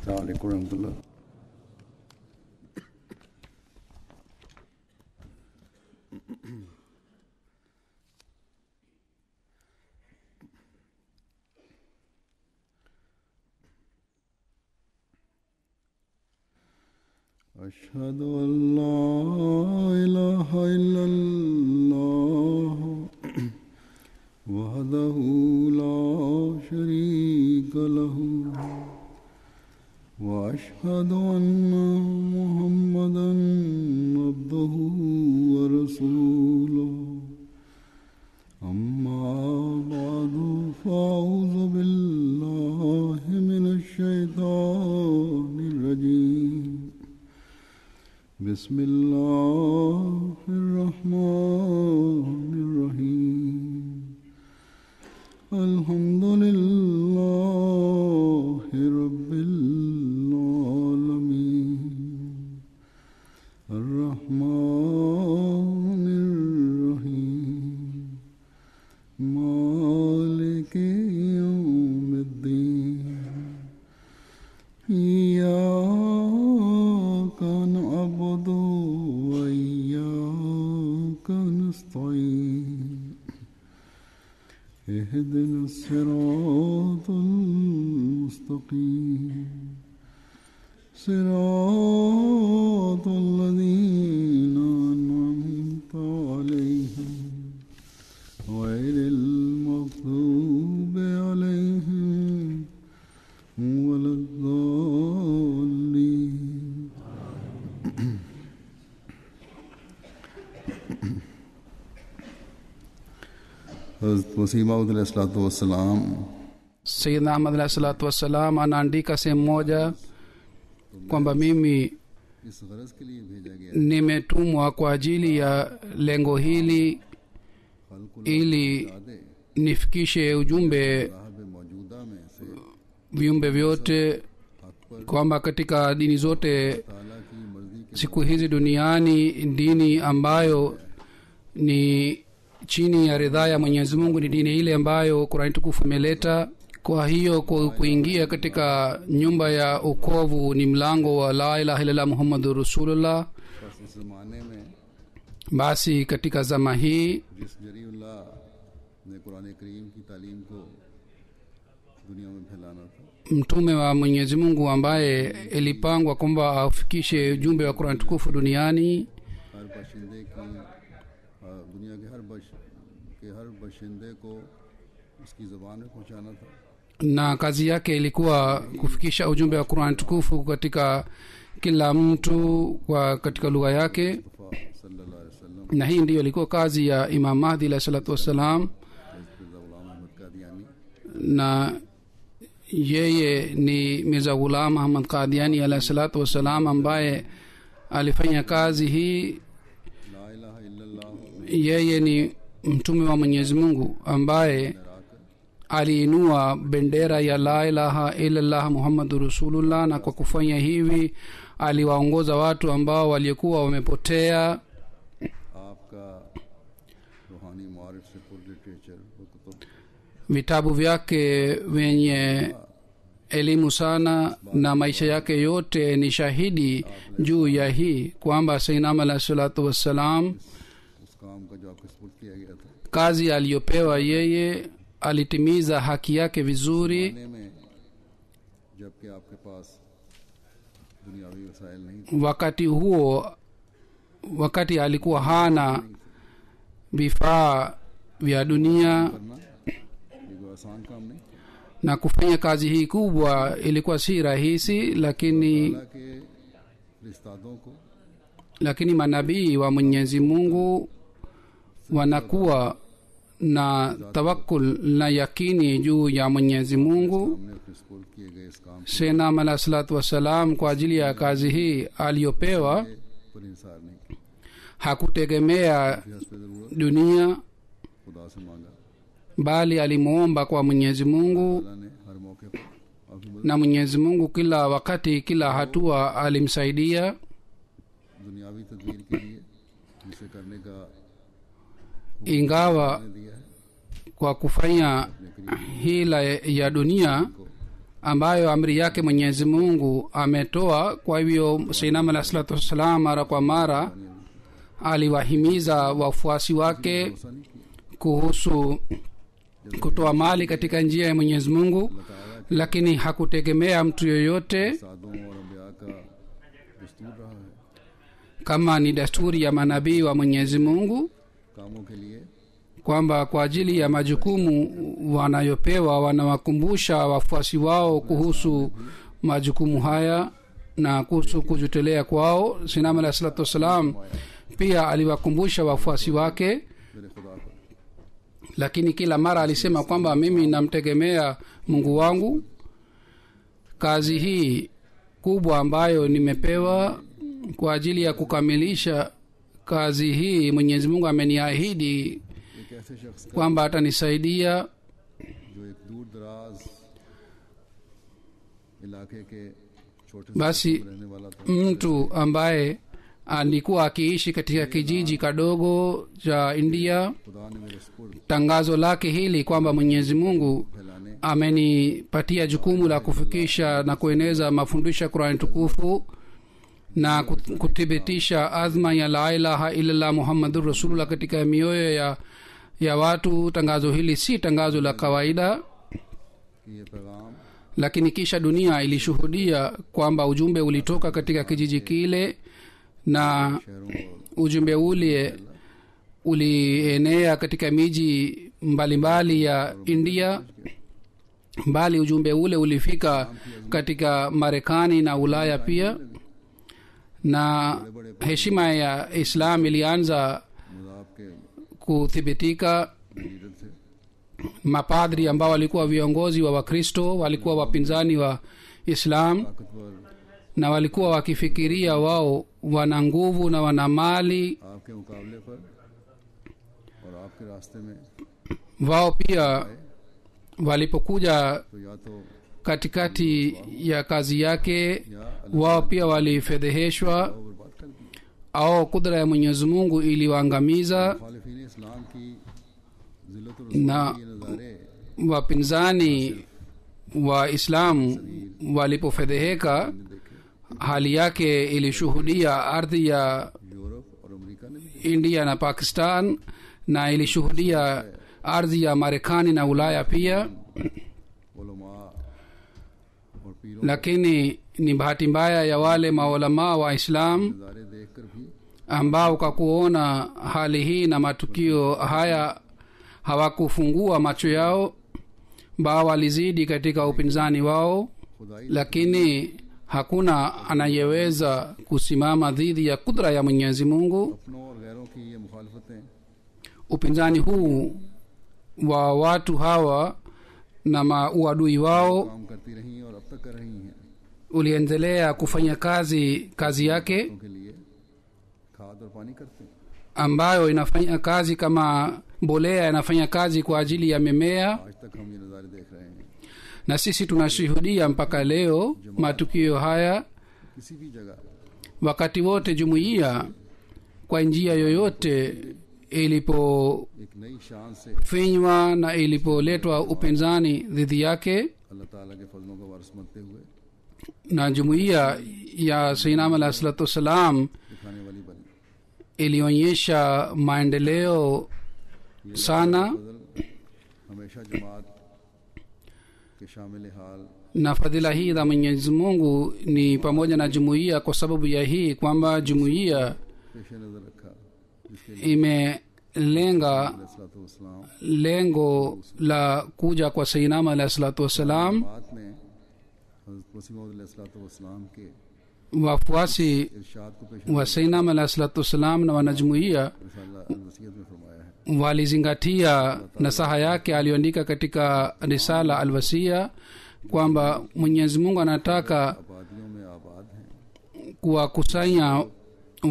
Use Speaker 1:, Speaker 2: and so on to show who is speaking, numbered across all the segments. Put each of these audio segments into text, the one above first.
Speaker 1: अस्सलाम वालेकुम रहमतुल्लाह। अशहदु अल्ला इलाहा इल्लल्लाह वहदहु ला शरीका लहु व अशहदु अन्ना मुहम्मदन अब्दुहु व रसूलुहु अम्मा बअदु फ़अऊज़ु बिल्लाहि मिनश शैतानिर रजीम बिस्मिल्लाहिर्रहमानिर्रहीम अल्हम्दुलिल्लाहि रब्बिल आलमीन अर्रहमानिर्रहीम मालिकि यौमिद्दीन इय्याका नअबुदु व इय्याका नस्तईन इहदिनस सिरातल मुस्तकीम सिरातल लज़ीना अनअमता अलैहिम गैरिल मग़्दूबि अलैहिम वलद्दाल्लीन। हज़रत मसीह मऊद अलैहिस्सलातु वस्सलाम
Speaker 2: Sayyidina Ahmad alayhi salatu wassalam anaandika sehemu moja kwamba mimi
Speaker 1: इस गरज के लिए भेजा गया
Speaker 2: nimetumwa kwa ajili ya lengo hili ili
Speaker 1: आदे
Speaker 2: nifikishe ujumbe
Speaker 1: साहब मौजूदा में से
Speaker 2: viumbe vyote
Speaker 1: हक पर
Speaker 2: kwamba katika dini zote
Speaker 1: ताला की मर्जी के
Speaker 2: siku hizi duniani dini ambayo ni chini ya ridhaa ya Mwenyezi Mungu ni dini ile ambayo Qur'an tukufu imeleta. Kwa hiyo kuingia katika nyumba ya ukovu ni mlango wa la ilaha illallah Muhammadur Rasulullah.
Speaker 1: बस इस ज़माने में
Speaker 2: Basi katika zama hii
Speaker 1: जिस जरीउल्लाह ने कुरान करीम की तालीम को दुनिया में फैलाना था,
Speaker 2: mtume wa Mwenyezi Mungu ambaye ilipangwa kwamba afikishe ujumbe wa Qur'an tukufu duniani,
Speaker 1: हर बशिंदे की दुनिया के हर बशिंदे को उसकी ज़बान में पहुंचाना था।
Speaker 2: na kazi yake ilikuwa kufikisha ujumbe wa Qur'an tukufu katika kila mtu kwa katika lugha yake,
Speaker 1: Mustafa सल्लल्लाहु अलैहि वसल्लम
Speaker 2: na hii ndiyo ilikuwa kazi ya Imam Mahdi alayhi salatu wassalam.
Speaker 1: हज़रत ग़ुलाम अहमद Qadiani
Speaker 2: Na yeye ni Mirza Ghulam Ahmad Qadiani alayhi salatu wassalam ambaye alifanya kazi hii.
Speaker 1: ला इलाहा इल्लल्लाह
Speaker 2: Yeye ni mtume wa Mwenyezi Mungu ambaye aliinua bendera ya la ilaha illallah Muhammadur Rasulullah, na kwa kufanya hivi aliwaongoza watu ambao walikuwa wamepotea.
Speaker 1: आपका रूहानी मारिफ से पुर लिटरेचर व Qutub
Speaker 2: Vitabu vyake vyenye elimu sana na maisha yake yote ni shahidi juu ya hii kwamba Sayyidina alayhi salatu wassalam
Speaker 1: उस काम का जो आपको सपुर्द किया गया था,
Speaker 2: kazi aliyopewa yeye alitimiza haki yake vizuri.
Speaker 1: ज़माने में जबकि आपके पास दुनियावी वसाइल नहीं थे,
Speaker 2: Wakati huo, wakati alikuwa hana vifaa vya dunia,
Speaker 1: करना ये कोई आसान काम नहीं।
Speaker 2: na kufanya kazi hii kubwa ilikuwa si rahisi, lakini
Speaker 1: अल्लाह के रिश्तादों को
Speaker 2: lakini manabii wa Mwenyezi Mungu wanakuwa na tawakkul na yakini juu ya Mwenyezi Mungu.
Speaker 1: हमने अपने सपुर्द किए गए इस काम
Speaker 2: Sayyidina alayhi salatu wassalam kwa ajili ya kazi hii aliyopewa
Speaker 1: पर इंसार नहीं किया,
Speaker 2: hakutegemea
Speaker 1: हस्ब ज़रूरत
Speaker 2: dunia,
Speaker 1: खुदा से मांगा।
Speaker 2: bali alimuomba kwa Mwenyezi Mungu,
Speaker 1: अल्लाह ने हर मौके पर आपकी मदद
Speaker 2: na Mwenyezi Mungu kila wakati kila hatua alimsaidia.
Speaker 1: दुनियावी तदबीर के लिए जिसे करने का
Speaker 2: Ingawa
Speaker 1: दिया है,
Speaker 2: kwa kufanya hila ya dunia ambayo amri yake mwenyezi mungu ametoa. Kwa hivyo sainam alah salatu wassalam mara kwa mara aliwahimiza wafuasi wake
Speaker 1: भरोसा नहीं किया।
Speaker 2: kuhusu kutoa mali katika njia ya mwenyezi mungu, lakini hakutegemea mtu yoyote
Speaker 1: सादों और अम्बिया का दस्तूर रहा है
Speaker 2: kama ni desturi ya manabii wa mwenyezi mungu,
Speaker 1: कामों के लिए
Speaker 2: kwamba kwa ajili ya majukumu wanayopewa wanawakumbusha wafuasi wao kuhusu majukumu haya na kuhusu kujitolea kwao. Sinam alah salatu wassalam pia aliwakumbusha wafuasi wake,
Speaker 1: मेरे खुदा पर
Speaker 2: lakini kila mara alisema kwamba mimi namtegemea mungu wangu. Kazi hii kubwa ambayo nimepewa kwa ajili ya kukamilisha kazi hii, mwenyezi mungu ameniahidi
Speaker 1: एक ऐसे शख्स का
Speaker 2: kwamba atanisaidia.
Speaker 1: जो एक दूर दराज इलाके के छोटे से
Speaker 2: Basi
Speaker 1: गांव में रहने वाला था,
Speaker 2: mtu ambaye alikuwa akiishi katika kijiji kadogo cha India,
Speaker 1: खुदा ने मेरे स्पुर्द
Speaker 2: tangazo lake hili kwamba mwenyezi mungu
Speaker 1: फैलाने
Speaker 2: amenipatia jukumu la kufikisha na kueneza mafundisho ya Qur'an tukufu na kuthibitisha azma ya la ilaha illallah muhammadur rasulullah katika mioyo ya watu. Tangazo hili si tangazo la kawaida,
Speaker 1: कि ये पैगाम
Speaker 2: lakini kisha dunia ilishuhudia kwamba ujumbe ulitoka katika kijiji kile na
Speaker 1: शहरों और
Speaker 2: ujumbe ule ulienea katika miji mbalimbali ya India, bali ujumbe ule ulifika katika Marekani na Ulaya pia, na heshima ya Islam ilianza
Speaker 1: मजाब के
Speaker 2: kuthibitika.
Speaker 1: Leader थे,
Speaker 2: Mapadri ambao walikuwa viongozi wa Wakristo walikuwa wapinzani wa Islam
Speaker 1: ताकतवर
Speaker 2: na walikuwa wakifikiria wao wana nguvu na wana mali.
Speaker 1: आपके मुकाबले पर और आपके रास्ते में,
Speaker 2: Wao pia walipokuja
Speaker 1: तो या तो
Speaker 2: katikati ya kazi yake,
Speaker 1: या अल्लाह
Speaker 2: wao pia walifedheheshwa
Speaker 1: को बर्बाद कर दिया।
Speaker 2: au kudra ya mwenyezi mungu iliwaangamiza,
Speaker 1: मुखालिफीन इस्लाम की जिल्लत और
Speaker 2: ना-
Speaker 1: रसूल के ये नज़ारे
Speaker 2: wapinzani wa Islam walipofedheheka,
Speaker 1: हमने देखे
Speaker 2: hali yake ilishuhudia ardhi ya
Speaker 1: Europe और अमेरिका ने भी।
Speaker 2: India na Pakistan, na ilishuhudia ardhi ya Marekani na Ulaya pia.
Speaker 1: उलमा और पीरों
Speaker 2: Lakini ni bahati mbaya ya wale maulamaa wa Islam
Speaker 1: नज़ारे देखकर भी
Speaker 2: ambao kwa kuona hali hii na matukio haya hawakufungua macho yao, bao walizidi katika upinzani wao,
Speaker 1: खुदाई
Speaker 2: lakini hakuna anayeweza kusimama dhidi ya kudra ya Mwenyezi Mungu.
Speaker 1: अपनों और गैरों की ये मुखालफतें
Speaker 2: Upinzani huu wa watu hawa na uadui wao
Speaker 1: काम करती रही और अब तक कर रही हैं,
Speaker 2: uliendelea kufanya kazi yake
Speaker 1: के लिए खाद और पानी करते हैं।
Speaker 2: ambayo inafanya kazi kama mbolea, inafanya kazi kwa ajili ya mimea,
Speaker 1: आज तक हम ये नज़ारे देख रहे हैं।
Speaker 2: na sisi tunashuhudia mpaka leo matukio haya.
Speaker 1: किसी भी जगह
Speaker 2: Wakati wote jumuiya kwa njia yoyote ilipofinywa
Speaker 1: एक नई शान से
Speaker 2: na ilipoletwa upinzani dhidi yake,
Speaker 1: अल्लाह ताला के फजलों का वारिस बनते हुए
Speaker 2: na jumuiya ya Sayyidina alayhi salatu wassalam
Speaker 1: दिखाने वाली बनी।
Speaker 2: ilionyesha maendeleo sana,
Speaker 1: फजल हमेशा जमात के शामिल हाल
Speaker 2: na fadhila hii za Mwenyezi Mungu ni pamoja na jumuiya, kwa sababu ya hii kwamba jumuiya
Speaker 1: पेश नज़र रखा, जिसके लिए
Speaker 2: imelenga
Speaker 1: अलैहिस्सलाम
Speaker 2: lengo la kuja kwa Sayyidina alayhi salatu wassalam.
Speaker 1: बात ने हज़रत मसीह मौऊद अलैहिस्सलाम के
Speaker 2: Wafuasi
Speaker 1: इरशाद को पेश
Speaker 2: wa Sayyidina alayhi salatu wassalam na wanajumuiya
Speaker 1: रिसाला अल-वसीयत में फरमाया है।
Speaker 2: walizingatia nasaha yake aliyoandika katika risala Alwasia kwamba Mwenyezi Mungu anataka
Speaker 1: आबादियों में आबाद हैं,
Speaker 2: kuwakusanya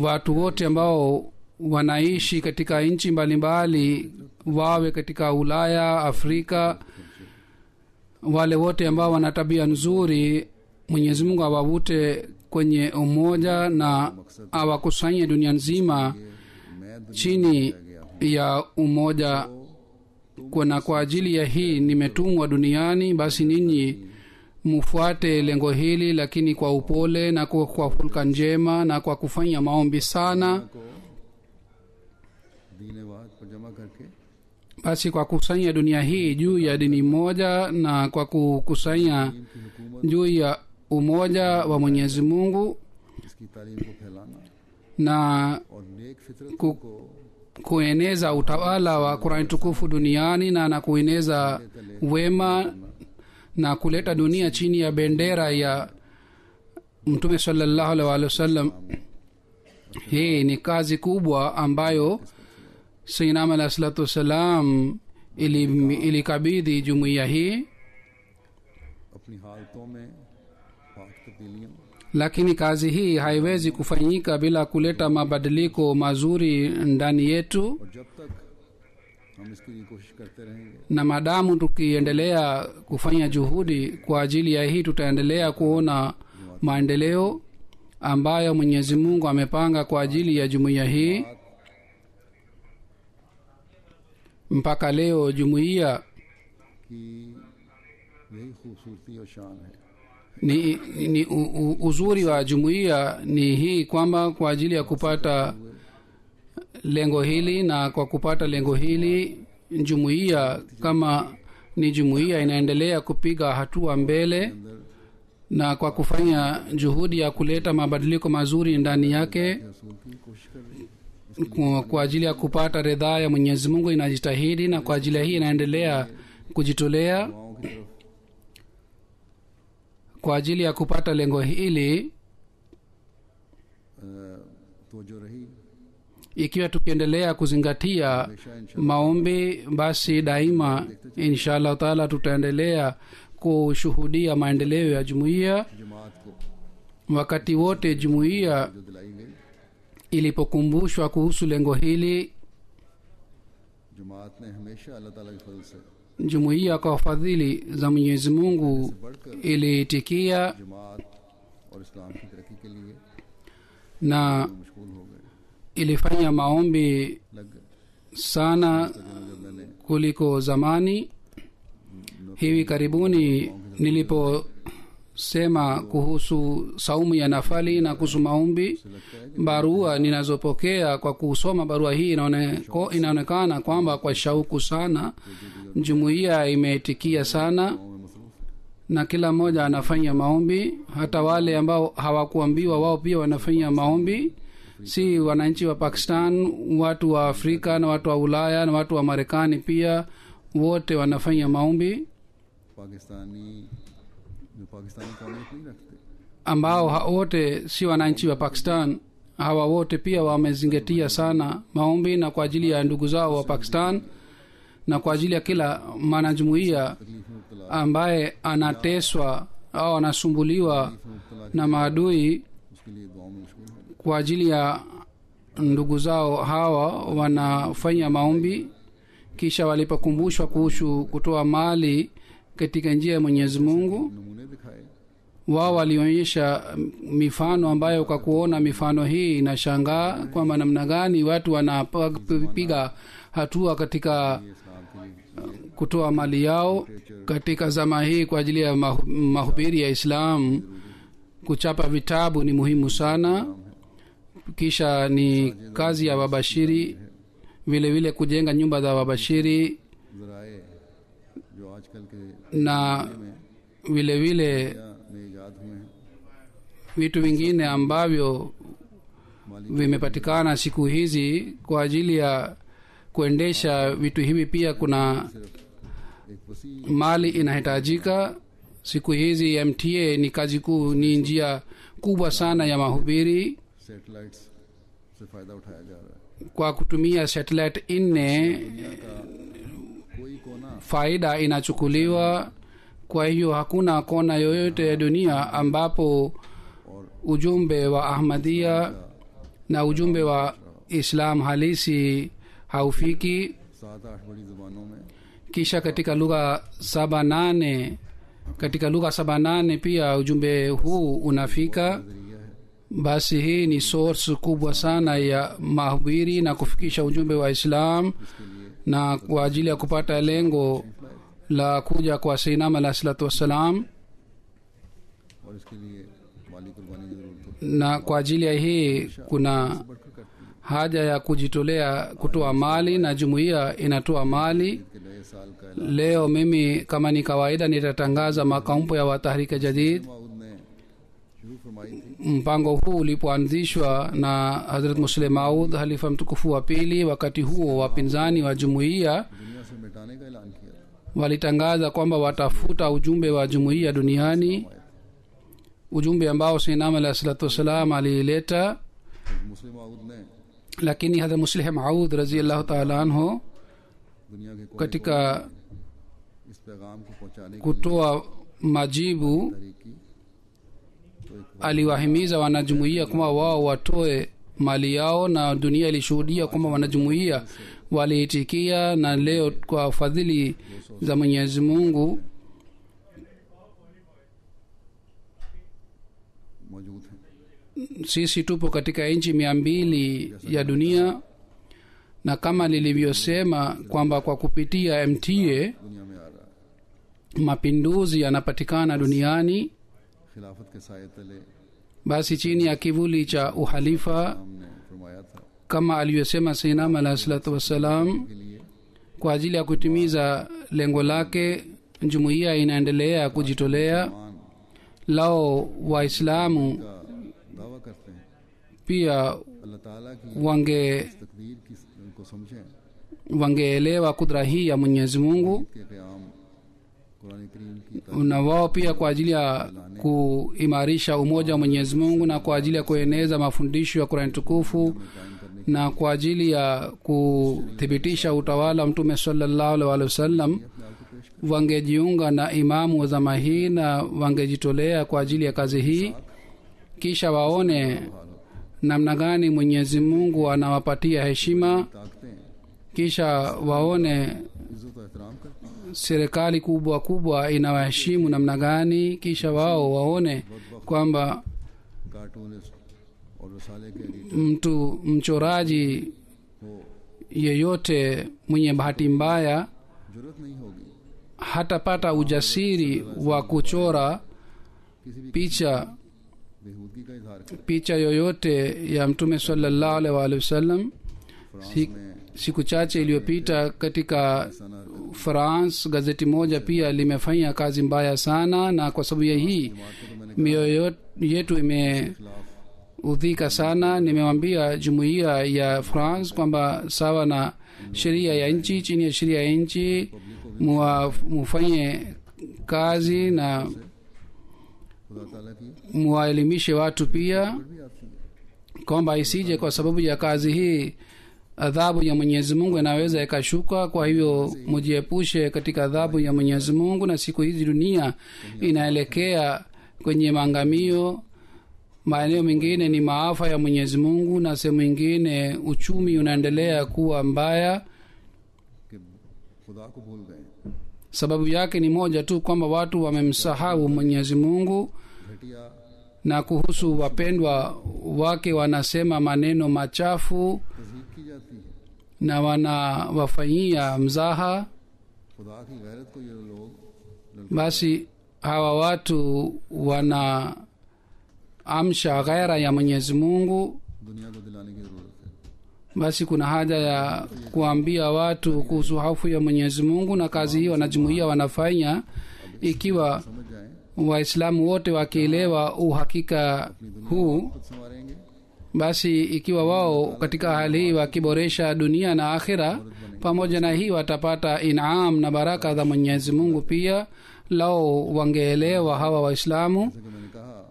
Speaker 2: watu wote ambao wanaishi katika nchi mbalimbali, wawe katika Ulaya, Afrika, wale wote ambao wana tabia nzuri, Mwenyezi Mungu awavute kwenye umoja na awakusanye dunia nzima
Speaker 1: मैं दुनिया
Speaker 2: chini ya umoja. Na kwa ajili ya hii nimetumwa duniani, basi ninyi mufuate lengo hili, lakini kwa upole na kwa hulka njema na kwa kufanya maombi sana.
Speaker 1: को दीन वाहद पर जमा करके
Speaker 2: Basi kwa kusanya dunia hii juu ya dini moja na kwa kukusanya
Speaker 1: की हुकूमत
Speaker 2: juu ya umoja wa Mwenyezi Mungu
Speaker 1: इसकी तालीम को फैलाना
Speaker 2: na
Speaker 1: और नेक फितरत
Speaker 2: ku-
Speaker 1: को
Speaker 2: kueneza utawala wa Qur'an tukufu duniani na kueneza wema na kuleta dunia chini ya bendera ya Mtume sallallahu alaihi wasallam. Hii ni kazi kubwa ambayo Sayyidina Ahmad alayhi salatu wasalam ilikabidhi jumuiya hii,
Speaker 1: अपनी हालतों में पाक तब्दीलियां
Speaker 2: lakini kazi hii haiwezi kufanyika bila kuleta mabadiliko mazuri ndani yetu,
Speaker 1: और जब तक हम इसके लिए कोशिश करते रहेंगे
Speaker 2: na maadamu tukiendelea kufanya juhudi kwa ajili ya hii, tutaendelea kuona maendeleo ambayo Mwenyezi Mungu amepanga kwa ajili ya jumuiya hii. Mpaka leo jumuiya
Speaker 1: कि यही खूबसूरती और शान है
Speaker 2: ni uzuri wa jumuiya ni hii kwamba kwa ajili ya kupata lengo hili, na kwa kupata lengo hili jumuiya kama ni jumuiya inaendelea kupiga hatua mbele, na kwa kufanya juhudi ya kuleta mabadiliko mazuri ndani yake
Speaker 1: रसूल की कोशिश कर रही है
Speaker 2: kwa ajili ya kupata ridhaa ya Mwenyezi Mungu inajitahidi, na kwa ajili ya hii inaendelea kujitolea
Speaker 1: दुआओं की तरफ
Speaker 2: kwa ajili ya kupata lengo hili.
Speaker 1: तवज्जो रही
Speaker 2: Ikiwa tukiendelea kuzingatia maombi, basi daima inshallah taala tutaendelea kushuhudia maendeleo ya jumuiya.
Speaker 1: जमात को
Speaker 2: Wakati wote jumuiya
Speaker 1: जो दिलाई गई
Speaker 2: ilipokumbushwa kuhusu lengo hili,
Speaker 1: जमात ने हमेशा अल्लाह ताला के फजल से
Speaker 2: jumuiya kwa fadhili za Mwenyezi Mungu iliitikia
Speaker 1: जमात और इस्लाम की तरक्की के लिए
Speaker 2: na
Speaker 1: मशगूल हो गए
Speaker 2: ilifanya maombi
Speaker 1: लग गए
Speaker 2: sana
Speaker 1: जब मैंने
Speaker 2: kuliko zamani. Hivi karibuni niliposema kuhusu saumu ya nafali na kuhusu maombi, barua ninazopokea kwa kusoma barua hii inaonekana kwamba kwa shauku sana jumuiya imeitikia sana,
Speaker 1: गाँव में मसरूफ
Speaker 2: na kila mmoja anafanya maombi. Hata wale ambao hawakuambiwa wao pia wanafanya maombi, si wananchi wa Pakistan, watu wa Afrika na watu wa Ulaya na watu wa Marekani pia, wote wanafanya maombi,
Speaker 1: Pakistani जो पाकिस्तानी कौमियत नहीं रखते
Speaker 2: ambao wote si wananchi wa Pakistan. Hawa wote pia wamezingatia sana maombi, na kwa ajili ya ndugu zao wa Pakistan na kwa ajili ya kila mwanajumuiya
Speaker 1: तकलीफ में मुब्तला
Speaker 2: ambaye anateswa au anasumbuliwa
Speaker 1: मुब्तला
Speaker 2: na maadui,
Speaker 1: उसके लिए दुआओं में मशगूल हो गए
Speaker 2: kwa ajili ya ndugu zao hawa wanafanya maombi. Kisha walipokumbushwa kuhusu kutoa mali katika njia ya Mwenyezi Mungu,
Speaker 1: नमूने दिखाए
Speaker 2: wao walionyesha mifano ambayo kwa kuona mifano hii inashangaa kwamba namna gani watu wanapiga hatua katika
Speaker 1: इस्लाम के लिए
Speaker 2: kutoa mali yao katika zama hii kwa ajili ya mahubiri ya Islam. Kuchapa vitabu ni muhimu sana, kisha ni kazi ya wabashiri, vile vile kujenga nyumba za wabashiri,
Speaker 1: जराए जो आजकल के
Speaker 2: na vile vile
Speaker 1: में ईजाद हुए हैं
Speaker 2: vitu vingine ambavyo
Speaker 1: माली
Speaker 2: vimepatikana siku hizi kwa ajili ya kuendesha vitu hivi. Pia kuna
Speaker 1: एक वसी
Speaker 2: mali inahitajika siku hizi. MTA ni kazi kuu, ni njia kubwa sana ya mahubiri.
Speaker 1: Satellites से फ़ायदा उठाया जा रहा है
Speaker 2: Kwa kutumia satellite 4
Speaker 1: कोई कोना
Speaker 2: faida inachukuliwa. Kwa hiyo hakuna kona yoyote ya dunia ambapo
Speaker 1: और
Speaker 2: ujumbe wa Ahmadiyya na ujumbe wa Islam halisi haufiki.
Speaker 1: 7-8 बड़ी ज़ुबानों में
Speaker 2: Kisha katika lugha 7-8 pia ujumbe huu unafika.
Speaker 1: ज़रिया है
Speaker 2: Basi hii ni source kubwa sana ya mahubiri na kufikisha ujumbe wa Islam,
Speaker 1: इसके लिए
Speaker 2: na kwa ajili ya kupata lengo la kuja kwa Sayyidina alayhi salatu wassalam.
Speaker 1: और इसके लिए माली कुर्बानी की जरूरत होती है,
Speaker 2: na kwa ajili ya hii kuna
Speaker 1: बढ़कर करती है
Speaker 2: haja ya kujitolea kutoa mali na jumuiya inatoa mali.
Speaker 1: कि नए साल का
Speaker 2: Leo mimi kama ni kawaida nitatangaza makampo ya Watahrika Jadid.
Speaker 1: माउद ने शुरू फरमाई थी
Speaker 2: Mpango huu ulipoanzishwa na Hazrat Muslim Maud, halifa mtukufu wa pili, wakati huo wapinzani wa jumuiya
Speaker 1: दुनिया से मिटाने का ऐलान किया था।
Speaker 2: walitangaza kwamba watafuta ujumbe wa jumuiya duniani, ujumbe ambao Sayyidina alayhi salatu wasalam aliileta.
Speaker 1: मुस्लिम माउद ने
Speaker 2: Lakini Hazrat Muslim Maud radhiyallahu ta'ala anhu
Speaker 1: दुनिया के कोने
Speaker 2: katika
Speaker 1: इस पैगाम को पहुंचाने की
Speaker 2: kutoa majibu
Speaker 1: तहरीक की तो एक
Speaker 2: aliwahimiza wanajumuiya kwamba wao watoe mali yao, na dunia ilishuhudia kwamba wanajumuiya waliitikia, na leo kwa fadhili za Mwenyezi Mungu
Speaker 1: मौजूद है।
Speaker 2: sisi tupo katika nchi 200 ya dunia, na kama nilivyosema kwamba kwa kupitia MTA
Speaker 1: दुनिया में आ रहा है
Speaker 2: mapinduzi yanapatikana duniani.
Speaker 1: खिलाफत के साये तले
Speaker 2: Basi chini ya kivuli cha uhalifa,
Speaker 1: हमने फरमाया था
Speaker 2: kama alivyosema Sayyidina alayhi salatu wassalam,
Speaker 1: के लिए
Speaker 2: kwa ajili ya kutimiza lengo lake jumuiya inaendelea kujitolea.
Speaker 1: मान
Speaker 2: Lao Waislamu
Speaker 1: का दावा करते हैं,
Speaker 2: pia
Speaker 1: अल्लाह ताला की तकदीर की को समझें
Speaker 2: wangeelewa kudra hii ya Mwenyezi Mungu,
Speaker 1: कि क़याम कुरान करीम की
Speaker 2: na wao pia kwa ajili ya kuimarisha umoja wa Mwenyezi Mungu na kwa ajili ya kueneza mafundisho ya Qur'an tukufu
Speaker 1: कायम करने
Speaker 2: na kwa ajili ya kuthibitisha utawala wa Mtume sallallahu alaihi wasallam
Speaker 1: अपने आप को पेश
Speaker 2: wangejiunga na imamu wa zama hii na wangejitolea kwa ajili ya kazi hii, kisha waone namna gani Mwenyezi Mungu anawapatia heshima,
Speaker 1: ताकतें
Speaker 2: kisha waone
Speaker 1: इज्जत और एहतराम करती हैं।
Speaker 2: serikali kubwa kubwa inawaheshimu namna gani, kisha wao waone kwamba
Speaker 1: cartoonist और रसाले के editor
Speaker 2: mtu mchoraji
Speaker 1: को
Speaker 2: yeyote mwenye bahati mbaya
Speaker 1: जरूरत नहीं होगी
Speaker 2: hatapata ujasiri wa kuchora
Speaker 1: किसी भी
Speaker 2: picha
Speaker 1: बेहूदगी का इजहार करें।
Speaker 2: picha yoyote ya Mtume sallallahu alaihi wasallam.
Speaker 1: France
Speaker 2: Si-
Speaker 1: में
Speaker 2: siku chache iliyopita katika
Speaker 1: सना
Speaker 2: France gazeti moja pia limefanya kazi mbaya sana, na kwa sababu ya hii
Speaker 1: को तो मैंने
Speaker 2: mioyo yetu imeudhika sana. Nimewambia jumuiya ya France kwamba sawa na sheria ya nchi, chini ya sheria ya nchi mufanye kazi na
Speaker 1: खुदा ताला की
Speaker 2: muwaelimishe watu pia,
Speaker 1: भी आती है।
Speaker 2: kwamba isije kwa sababu ya kazi hii adhabu ya Mwenyezi Mungu inaweza ikashuka. Kwa hivyo mujiepushe katika adhabu ya Mwenyezi Mungu, na siku hizi dunia inaelekea kwenye maangamio. Maeneo mengine ni maafa ya Mwenyezi Mungu, na sehemu nyingine uchumi unaendelea kuwa mbaya.
Speaker 1: कि खुदा को भूल गए,
Speaker 2: Sababu yake ni moja tu, kwamba watu wamemsahau Mwenyezi Mungu,
Speaker 1: घटिया
Speaker 2: na kuhusu wapendwa wake wanasema maneno machafu
Speaker 1: तज़हीक की जाती है।
Speaker 2: na wanawafanyia mzaha.
Speaker 1: खुदा की गैरत को ये लोग
Speaker 2: Basi hawa watu wanaamsha ghaira ya Mwenyezi Mungu.
Speaker 1: दुनिया को दिलाने की जरूरत है।
Speaker 2: Basi kuna haja ya kuambia watu kuhusu hofu ya Mwenyezi Mungu, na kazi hii wanajumuiya wanafanya. Ikiwa
Speaker 1: समझ जाएं,
Speaker 2: Waislamu wote wakielewa uhakika huu,
Speaker 1: खुद संवारेंगे,
Speaker 2: basi ikiwa wao katika hali hii wakiboresha dunia na akhira, pamoja na hii watapata inam na baraka za Mwenyezi Mungu pia. Lao wangeelewa hawa Waislamu.
Speaker 1: जैसे कि मैंने कहा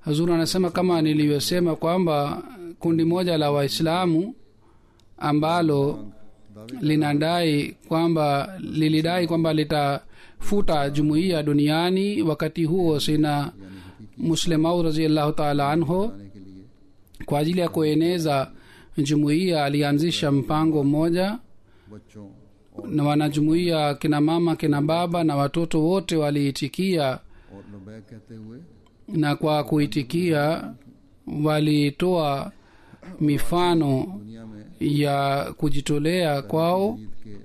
Speaker 2: Hazur anasema kama nilivyosema kwamba kundi moja la Waislamu ambalo linadai kwamba lilidai kwamba litafuta jumuiya duniani, wakati huo sina Muslim Maud radhiyallahu ta'ala anhu
Speaker 1: आने के लिए
Speaker 2: kwa ajili ya kueneza jumuiya alianzisha mpango mmoja,
Speaker 1: बच्चों
Speaker 2: na wanajumuiya kina mama kina baba na watoto wote waliitikia,
Speaker 1: और लबैक कहते हुए
Speaker 2: na kwa kuitikia walitoa mifano
Speaker 1: दुनिया में
Speaker 2: ya kujitolea kwao.
Speaker 1: Eid के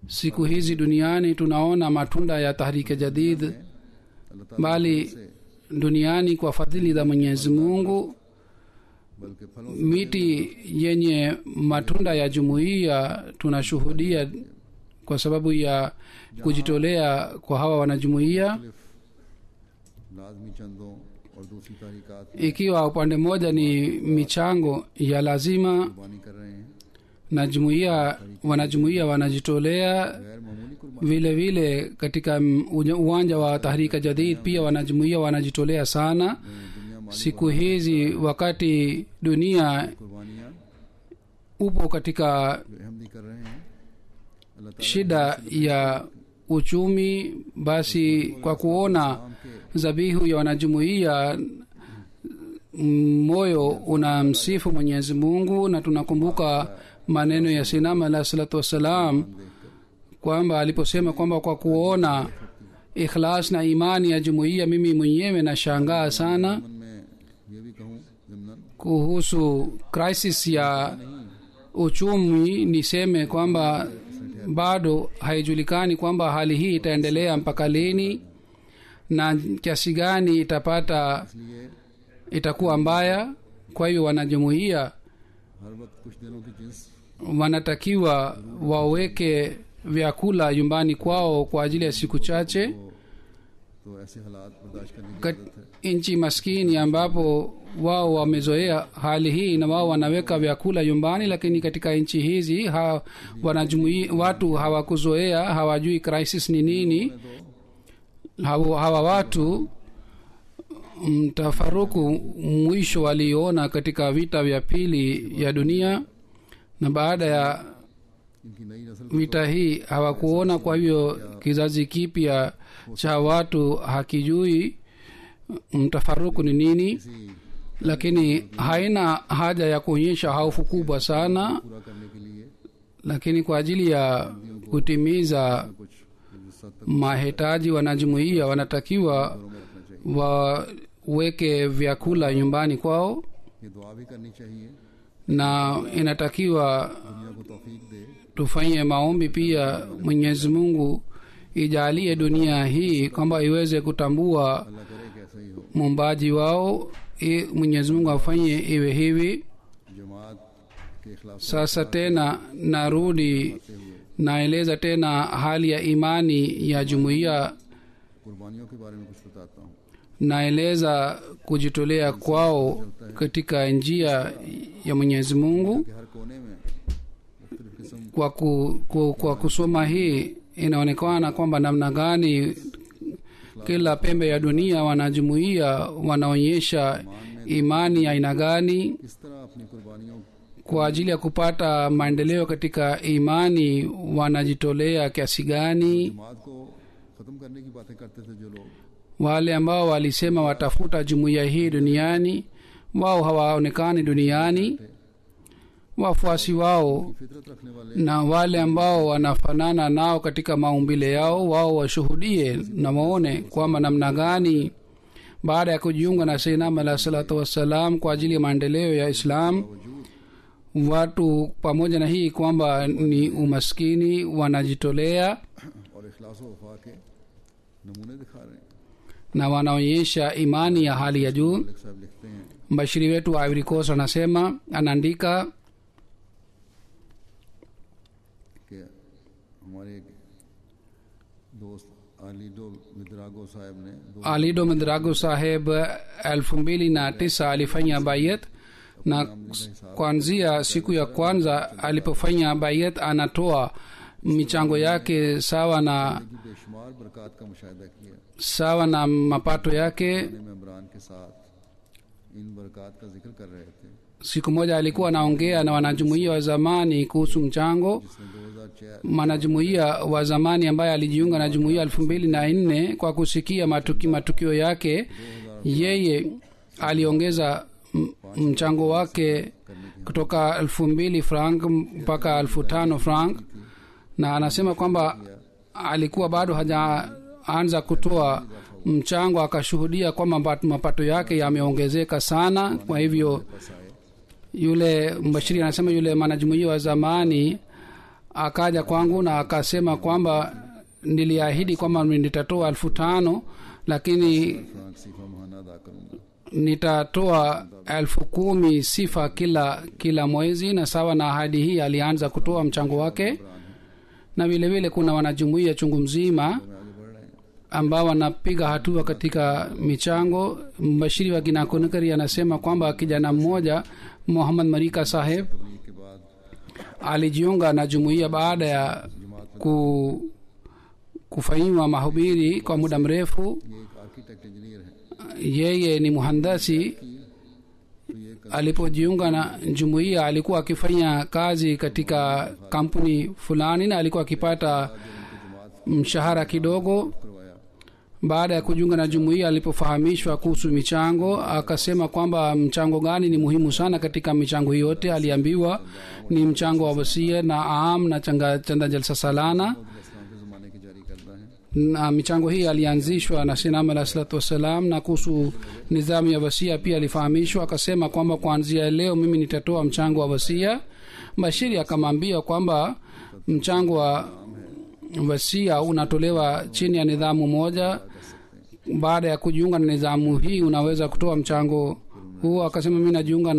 Speaker 2: Siku hizi duniani tunaona matunda ya Tahrike Jadid,
Speaker 1: अल्लाह ताला
Speaker 2: bali
Speaker 1: से
Speaker 2: duniani kwa fadhili za Mwenyezi Mungu.
Speaker 1: बल्कि फलों
Speaker 2: Miti yenye matunda ya jumuiya tunashuhudia kwa sababu ya kujitolea kwa hawa wanajumuiya.
Speaker 1: लाजमी चंदों और दूसरी तहरीकात
Speaker 2: Ikiwa upande mmoja ni michango ya lazima
Speaker 1: कुर्बानी कर रहे हैं,
Speaker 2: na wanajumuiya wanajitolea,
Speaker 1: गैर मामूली कुर्बानी
Speaker 2: vile vile katika uwanja wa Tahrika Jadid pia wanajumuiya wanajitolea sana.
Speaker 1: दुनिया माली
Speaker 2: Siku hizi wakati dunia
Speaker 1: कुर्बानियाँ
Speaker 2: upo katika
Speaker 1: जो अहमदी कर रहे हैं, अल्लाह ताला
Speaker 2: shida ya uchumi, basi kwa kuona zabihu ya wanajumuiya moyo unamsifu Mwenyezi Mungu, na tunakumbuka maneno ya Sinama alayhi salatu wassalam kwamba aliposema kwamba kwa kuona ikhlas na imani ya jumuiya mimi mwenyewe nashangaa sana.
Speaker 1: मन में ये भी कहूँ ज़िम्नन
Speaker 2: Kuhusu crisis ya uchumi niseme kwamba bado haijulikani kwamba hali hii itaendelea mpaka lini na kiasi gani itapata
Speaker 1: इसलिए
Speaker 2: itakuwa mbaya. Kwa hiyo wanajumuiya
Speaker 1: हर वक्त कुछ दिनों की jeans
Speaker 2: wanatakiwa waweke vyakula nyumbani kwao kwa ajili ya siku chache.
Speaker 1: तो ऐसे हालात बर्दाश्त करने की
Speaker 2: Kat,
Speaker 1: जरूरत है।
Speaker 2: nchi maskini ambapo wao wamezoea hali hii na wao wanaweka vyakula nyumbani, lakini katika nchi hizi watu hawakuzoea, hawajui crisis ni nini. Hawa watu mtafaruku mwisho waliona katika vita vya pili ya dunia, na baada ya
Speaker 1: इनकी नई नस्ल
Speaker 2: vita hii hawakuona. Kwa hivyo kizazi kipya cha watu hakijui mtafaruku ni nini,
Speaker 1: किसी
Speaker 2: lakini haina haja ya kuonyesha hofu kubwa sana,
Speaker 1: पूरा करने के लिए
Speaker 2: lakini kwa ajili ya kutimiza
Speaker 1: कुछ इस हद तक
Speaker 2: mahitaji wanajumuiya wanatakiwa
Speaker 1: घरों में रखना चाहिए।
Speaker 2: waweke vyakula nyumbani kwao,
Speaker 1: ये दुआ भी करनी चाहिए,
Speaker 2: na inatakiwa
Speaker 1: दुनिया को तौफीक दे
Speaker 2: tufanye maombi pia Mwenyezi Mungu ijalie dunia hii kwamba iweze kutambua
Speaker 1: अल्लाह करे कि ऐसा ही हो।
Speaker 2: muumbaji wao. Mwenyezi Mungu afanye iwe hivi.
Speaker 1: जमात के खिलाफ
Speaker 2: Sasa tena narudi naeleza tena hali ya imani ya jumuiya,
Speaker 1: कुर्बानियों के बारे में कुछ बताता हूँ।
Speaker 2: naeleza kujitolea kwao katika njia ya Mwenyezi Mungu.
Speaker 1: कि हर कोने में मुख्तलिफ किस्म
Speaker 2: Kwa kusoma hii inaonekana kwamba namna gani kila pembe ya dunia wanajumuiya wanaonyesha imani ya aina gani
Speaker 1: किस तरह अपनी कुर्बानियों
Speaker 2: kwa ajili ya kupata maendeleo katika imani, wanajitolea kiasi gani.
Speaker 1: जमात को ख़त्म करने की बातें करते थे जो लोग,
Speaker 2: Wale ambao walisema watafuta jumuiya hii duniani, wao hawaonekani duniani. Wafuasi wao
Speaker 1: फितरत रखने वाले
Speaker 2: na wale ambao wanafanana nao katika maumbile yao, wao washuhudie na waone kwamba namna gani baada ya kujiunga na Sayyidina alayhi salatu wassalam kwa ajili ya maendeleo ya Islam, watu pamoja na hii kwamba ni umaskini wanajitolea
Speaker 1: और इखलास व वफा के नमूने दिखा रहे हैं।
Speaker 2: na wanaonyesha imani ya hali ya juu.
Speaker 1: Malik साहब लिखते हैं
Speaker 2: Mbashiri wetu wa Ivory Coast anaandika
Speaker 1: कि हमारे एक दोस्त आलिडो मिद्रागो साहब ने
Speaker 2: Alido Madrago Saheb 2009 alifanya bayat, na kuanzia siku ya kwanza alipofanya bayat anatoa michango yake sawa na
Speaker 1: की बेशुमार बरक़ात का मुशाहिदा किया।
Speaker 2: sawa na mapato yake.
Speaker 1: मेंबरान के साथ इन बरक़ात का जिक्र कर रहे थे।
Speaker 2: Siku moja alikuwa anaongea na wanajumuiya wa zamani kuhusu mchango.
Speaker 1: इसने 2004
Speaker 2: Mwanajumuiya wa zamani ambaye alijiunga na jumuiya 2004 kwa kusikia matukio yake, yeye aliongeza mchango wake kutoka 2000 franc mpaka 5000 franc, na anasema kwamba alikuwa bado hajaanza kutoa mchango, akashuhudia kwamba mapato yake yameongezeka sana. Kwa hivyo yule mbashiri anasema yule mwanajumuiya wa zamani akaja kwangu na akasema kwamba niliahidi kwamba nitatoa 5000, lakini
Speaker 1: franc सीफा महाना अदा करूंगा।
Speaker 2: nitatoa 10,000 sifa kila mwezi, na sawa na ahadi hii alianza kutoa mchango wake. Na vile vile kuna wanajumuiya chungu mzima
Speaker 1: मैं आगे बढ़ रहे हैं।
Speaker 2: ambao wanapiga hatua katika michango. Mbashiri wa Ginakonakari anasema kwamba kijana mmoja Muhammad Marika Saheb
Speaker 1: तबलीग के बाद
Speaker 2: alijiunga na jumuiya baada ya kufanyiwa mahubiri kwa muda mrefu.
Speaker 1: ये एक architect engineer है,
Speaker 2: Yeye ni muhandasi.
Speaker 1: तो ये
Speaker 2: Alipojiunga na jumuiya alikuwa akifanya kazi katika kampuni fulani na alikuwa akipata mshahara kidogo.
Speaker 1: करवाया।
Speaker 2: Baada ya kujiunga na jumuiya, alipofahamishwa kuhusu michango, akasema kwamba mchango gani ni muhimu sana katika michango yote. Aliambiwa ni mchango wa wasia na aam na chanda jalsa salana.
Speaker 1: इस्लाम के ज़माने की जारी करता है।
Speaker 2: Na michango hii alianzishwa na Sinam alayhi salatu wassalam. Na kuhusu nizamu ya wasia pia alifahamishwa, akasema kwamba kuanzia leo mimi nitatoa mchango wa wasia. Bashiri akamwambia kwamba mchango wa wasia unatolewa chini ya nidhamu moja. Baada ya kujiunga na nidhamu hii unaweza kutoa mchango huo. Akasema mimi najiunga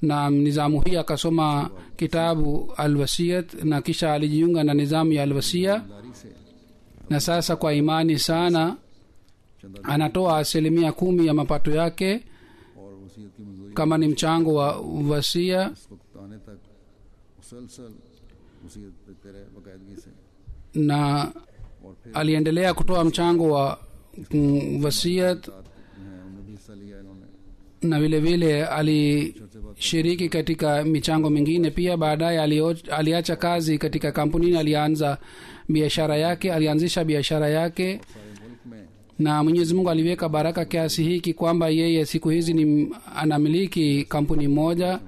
Speaker 2: na nidhamu hii. Akasoma kitabu Al-Wasiyat na kisha alijiunga na nidhamu ya Al-Wasiya,
Speaker 1: दारी से
Speaker 2: na sasa kwa imani sana anatoa 10% ya mapato yake
Speaker 1: और वसीयत की मंजूरी
Speaker 2: kama ni mchango wa wasia,
Speaker 1: इस वक्त आने तक मुसलसल वसीयत देते रहे बाकायदगी से।
Speaker 2: na
Speaker 1: और फिर
Speaker 2: aliendelea kutoa mchango wa wasiat,
Speaker 1: उन्होंने भी हिस्सा लिया इन्होंने।
Speaker 2: na vile vile alishiriki katika michango mingine pia. Baadaye aliacha kazi katika kampuni, alianza biashara yake, alianzisha biashara yake,
Speaker 1: सारे मुल्क में
Speaker 2: na Mwenyezi Mungu aliweka baraka kiasi hiki kwamba yeye siku hizi anamiliki kampuni moja,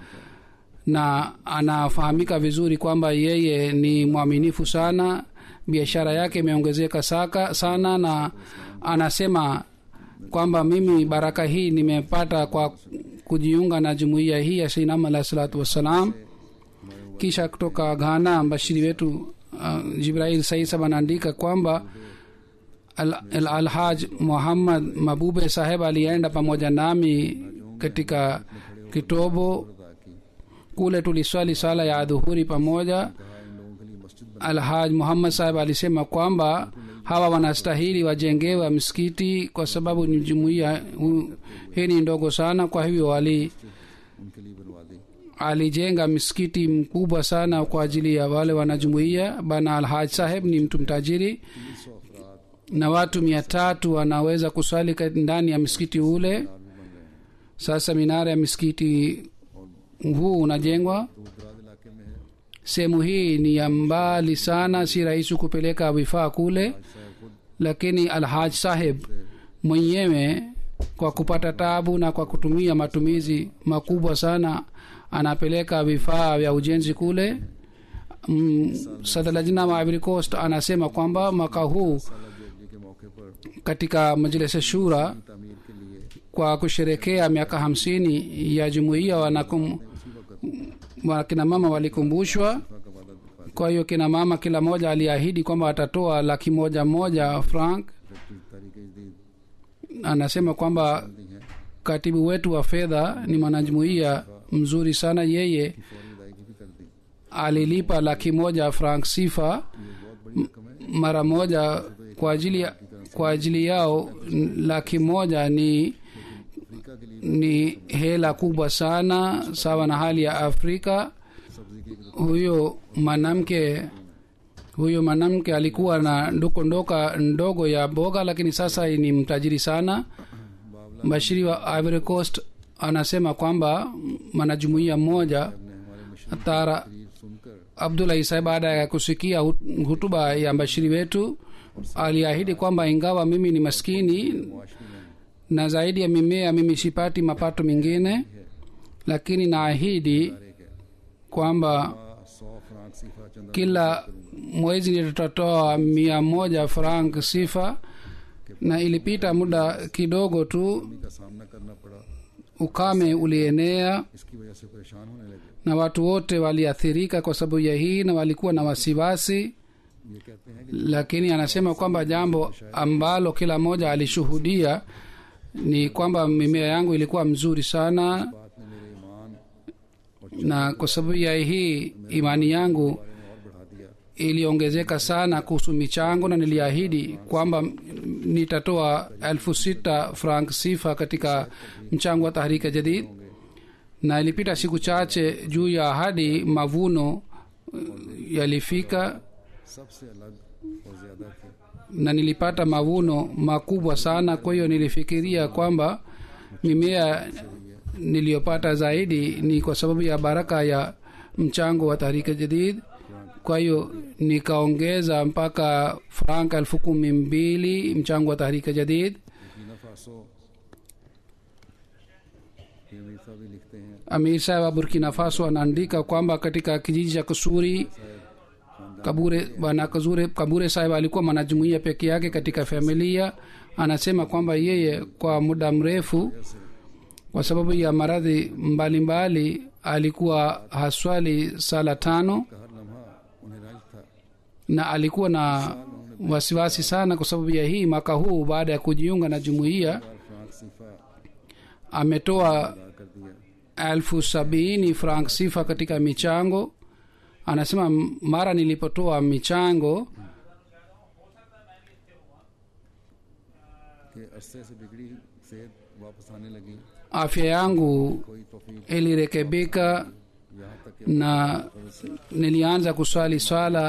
Speaker 2: na anafahamika vizuri kwamba yeye ni mwaminifu sana. Biashara yake imeongezeka sana, na anasema kwamba mimi baraka hii nimepata kwa kujiunga na jumuiya hii ya Sayyidina alayhi salatu wassalam. Kisha kutoka Ghana mbashiri wetu Jibrail Saisab anaandika kwamba Alhaj Muhammad Mabube Saheb alienda pamoja nami katika Kitobo. Kule tuliswali sala ya adhuhuri pamoja.
Speaker 1: इन लोगों के लिए मस्जिद
Speaker 2: Alhaj Muhammad Saheb alisema kwamba hawa wanastahili wajengewe msikiti kwa sababu ni jumuiya hii ni ndogo sana. Kwa hivyo
Speaker 1: उनके लिए बनवा दी।
Speaker 2: alijenga msikiti mkubwa sana kwa ajili ya wale wanajumuiya. Bana Alhaj Saheb ni mtu mtajiri
Speaker 1: 300 अफराद
Speaker 2: na watu 300 wanaweza kuswali ndani ya msikiti ule.
Speaker 1: भी बन रहे हैं।
Speaker 2: Sasa minara ya msikiti huu unajengwa.
Speaker 1: दूर दराज इलाके में है।
Speaker 2: Sehemu hii ni ya mbali sana, si rahisi kupeleka vifaa kule,
Speaker 1: साहब खुद
Speaker 2: lakini Alhaj Saheb mwenyewe kwa kupata tabu na kwa kutumia matumizi makubwa sana anapeleka vifaa vya ujenzi kule. Sadalajina wa Ivory Coast anasema kwamba mwaka huu
Speaker 1: jubilee के मौके पर
Speaker 2: katika majlis shura
Speaker 1: तमीर के लिए
Speaker 2: kwa kusherekea miaka 50 ya jumuiya wakina mama walikumbushwa.
Speaker 1: का वादा दिखा
Speaker 2: Kwa hiyo kina mama kila moja aliahidi kwamba atatoa 100,000 franc.
Speaker 1: तारीख जदीद
Speaker 2: Anasema kwamba
Speaker 1: दी है
Speaker 2: katibu wetu wa fedha ni mwanajumuiya mzuri sana. Yeye
Speaker 1: फौरी अदायगी भी कर दी।
Speaker 2: alilipa 100,000 franc sifa
Speaker 1: ये बहुत बड़ी रकम है।
Speaker 2: mara moja kwa ajili yao. 100,000
Speaker 1: अफ्रीका के लिए
Speaker 2: ni hela kubwa sana, sawa na hali ya Afrika.
Speaker 1: सब्जी की एक
Speaker 2: huyo mwanamke alikuwa na ndogo ya boga, lakini sasa ni mtajiri sana. Bashiri wa Ivory Coast anasema kwamba mwanajumuiya mmoja
Speaker 1: ने हमारे mission
Speaker 2: Tara
Speaker 1: तकरीर सुनकर
Speaker 2: Abdullah Isa baada ya kusikia hutuba ya mbashiri wetu aliahidi kwamba ingawa mimi ni maskini
Speaker 1: मुआशरे में
Speaker 2: na zaidi ya mimea mimi sipati mapato mengine, lakini naahidi kwamba
Speaker 1: 100 फ्रांक सिफा चंदा
Speaker 2: kila mwezi nitatoa 100 frank sifa. Na ilipita muda kidogo tu
Speaker 1: का सामना करना पड़ा।
Speaker 2: ukame ulienea
Speaker 1: इसकी वजह से परेशान होने लगे।
Speaker 2: na watu wote waliathirika kwa sababu ya hii na walikuwa na wasiwasi.
Speaker 1: ये कहते हैं कि
Speaker 2: Lakini anasema kwamba jambo ambalo kila mmoja alishuhudia ni kwamba mimea yangu ilikuwa mzuri sana,
Speaker 1: बात ने मेरे ईमान और
Speaker 2: na kwa sababu ya hii imani yangu
Speaker 1: बारे में और बढ़ा दिया।
Speaker 2: iliongezeka sana kuhusu michango, na niliahidi kwamba nitatoa 6,000 franc sifa katika mchango wa Tahrika Jadid, na ilipita siku chache juu ya ahadi, mavuno yalifika
Speaker 1: सबसे अलग और ज्यादा थे।
Speaker 2: na nilipata mavuno makubwa sana. Kwa hiyo nilifikiria kwamba mimea niliyopata zaidi ni kwa sababu ya baraka ya mchango wa Tahrika Jadid. Kwa hiyo nikaongeza mpaka franka 12,000 mchango wa Tahrika Jadid.
Speaker 1: Burkina Faso के अमीर साहब भी लिखते हैं,
Speaker 2: Amir Saib wa Burkina Faso anaandika kwamba katika kijiji cha Kusuri Kabure Saib alikuwa mwanajumuiya peke yake katika familia. Anasema kwamba yeye kwa muda mrefu kwa sababu ya maradhi mbalimbali alikuwa haswali sala 5,
Speaker 1: का हर लम्हा उन्हें राज था।
Speaker 2: na alikuwa na wasiwasi sana. Kwa sababu ya hii, mwaka huu baada ya kujiunga na jumuiya
Speaker 1: franc CFA
Speaker 2: ametoa
Speaker 1: अदा कर दिया।
Speaker 2: 70,000 franc sifa katika michango. Anasema mara nilipotoa michango
Speaker 1: कि अरसे से बिगड़ी सेहत वापस आने लगी,
Speaker 2: afya yangu
Speaker 1: कोई तौफीक
Speaker 2: ilirekebika
Speaker 1: यहाँ तक कि
Speaker 2: na nilianza kuswali swala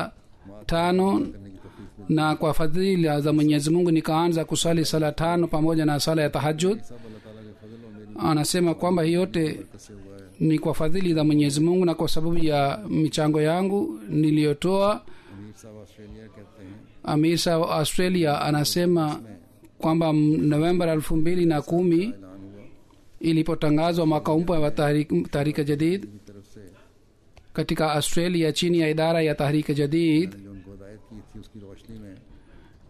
Speaker 2: 5,
Speaker 1: करने की तौफीक
Speaker 2: na kwa fadhila za Mwenyezi Mungu nikaanza kuswali sala 5 pamoja na sala ya tahajjud.
Speaker 1: सब अल्लाह ताला के फजल और मेरी
Speaker 2: Anasema kwamba hii yote
Speaker 1: बरकत से हुआ है।
Speaker 2: ni kwa fadhili za Mwenyezi Mungu na kwa sababu ya michango yangu niliyotoa.
Speaker 1: अमीर साहब ऑस्ट्रेलिया कहते हैं,
Speaker 2: Amisa wa Australia anasema kwamba Novemba 2010
Speaker 1: ऐलान हुआ
Speaker 2: ilipotangazwa mwaka mpya wa Tahrika Jadid
Speaker 1: की तरफ से
Speaker 2: katika Australia chini ya idara ya Tahrika Jadid,
Speaker 1: जो उनको हिदायत की थी, उसकी रोशनी में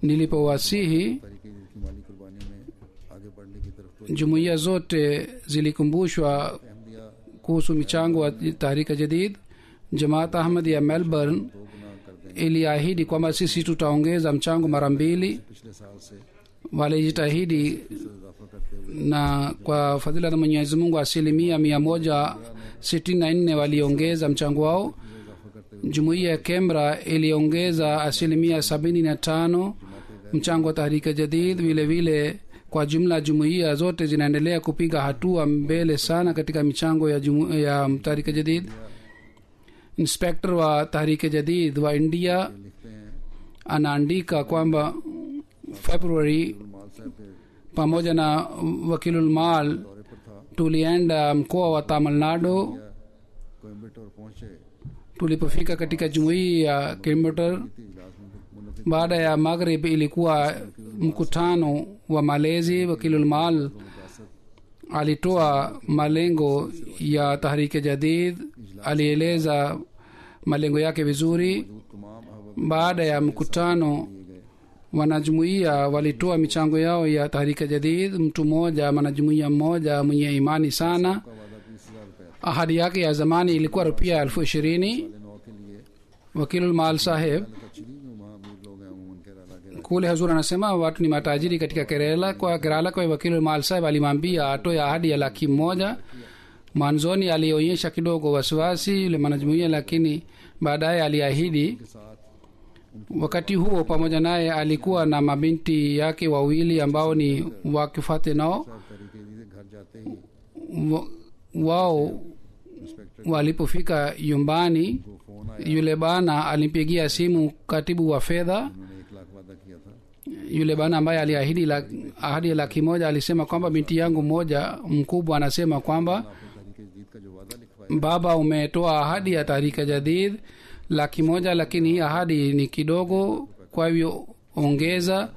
Speaker 2: nilipowasihi
Speaker 1: तरीके की माली कुर्बानियों में आगे बढ़ने की तरफ तो
Speaker 2: jumuiya zote zilikumbushwa
Speaker 1: Ahmadiyya
Speaker 2: kuhusu michango wa Tahrika Jadid. Jamaat Ahmadi ya Melbourne
Speaker 1: 2 गुना कर दें।
Speaker 2: iliahidi kwamba sisi tutaongeza mchango mara 2.
Speaker 1: पिछले साल से
Speaker 2: Walijitahidi
Speaker 1: इजाफा करते हुए
Speaker 2: na kwa fadhila za Mwenyezi Mungu 164 waliongeza mchango wao.
Speaker 1: इजाफा करते हुए
Speaker 2: Jumuiya ya Canberra iliongeza 75 mchango wa Tahrika Jadid. Vile vile kwa jumla jumuiya zote zinaendelea kupiga hatua mbele sana katika michango ya Tahrika Jadid. Inspector wa Tahrika Jadid wa India
Speaker 1: लिखते हैं,
Speaker 2: anaandika kwamba February
Speaker 1: माल साहब के
Speaker 2: pamoja na Wakilul Mal
Speaker 1: दौरे पर था,
Speaker 2: tulienda mkoa wa Tamil Nadu.
Speaker 1: Coimbatore पहुंचे,
Speaker 2: Tulipofika katika jumuiya ya Coimbatore,
Speaker 1: इजलास मुनक़िद
Speaker 2: baada ya Maghrib ilikuwa mkutano wa malezi. Wakilul Mal alitoa malengo ya Tahrika Jadid, alieleza malengo yake vizuri.
Speaker 1: तमाम अहबाब
Speaker 2: Baada ya mkutano,
Speaker 1: दिए गए।
Speaker 2: wanajumuiya walitoa michango yao ya Tahrika Jadid. Mtu mmoja, mwanajumuiya mmoja mwenye imani sana,
Speaker 1: का वादा 20,000 रुपए था।
Speaker 2: ahadi yake ya zamani ilikuwa rupia 20,000.
Speaker 1: साले 9 के लिए
Speaker 2: Wakilul Mal Saheb
Speaker 1: कचरी में वहाँ अमीर लोग हैं, अमूमन केरला के
Speaker 2: kule Hazur anasema watu ni matajiri katika Kerala. Kwa Wakilul Mal Saheb alimwambia atoe ahadi ya 100,000. Mwanzoni alionyesha kidogo wasiwasi yule mwanajumuiya, lakini baadaye aliahidi.
Speaker 1: के साथ
Speaker 2: Wakati huo pamoja naye alikuwa na mabinti yake wawili ambao ni wakifate nao.
Speaker 1: तरीके से घर जाते ही
Speaker 2: Wao
Speaker 1: inspector
Speaker 2: walipofika nyumbani,
Speaker 1: को फोन आया,
Speaker 2: yule bana alimpigia simu katibu wa fedha.
Speaker 1: उन्होंने 1 लाख वादा किया था।
Speaker 2: Yule bana ambaye aliahidi ahadi ya 100,000 alisema kwamba binti yangu mmoja mkubwa anasema kwamba
Speaker 1: आपने तरीके जीत का जो वादा लिखवाया,
Speaker 2: baba, umetoa ahadi ya Tahrika Jadid 100,000, lakini hii ahadi ni kidogo, kwa hivyo ongeza.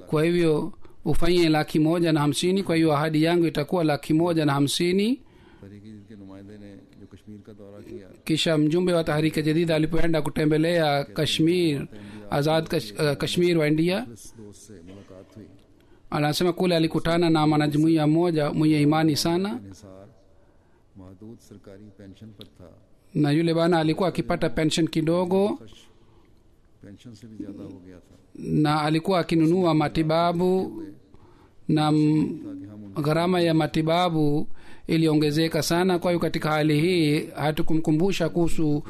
Speaker 2: Kwa hivyo ufanye 150,000, kwa hiyo ahadi yangu itakuwa 150,000.
Speaker 1: तरीके जीत के नुमाइंदे ने जो कश्मीर का दौरा किया,
Speaker 2: Kisha mjumbe wa Tahrika Jadid alipoenda kutembelea Kashmir, Azad Kashmir wa India,
Speaker 1: इस दोस्त से मुलाकात हुई।
Speaker 2: anasema kule alikutana na mwanajumuiya mmoja mwenye imani sana,
Speaker 1: Nisar महदूद सरकारी पेंशन पर था,
Speaker 2: na yule bana alikuwa akipata pension kidogo,
Speaker 1: pension से भी ज्यादा हो गया था।
Speaker 2: na alikuwa akinunua matibabu na
Speaker 1: ताकि हम
Speaker 2: gharama ya matibabu iliongezeka sana. Kwa hiyo katika hali hii hatukumkumbusha kuhusu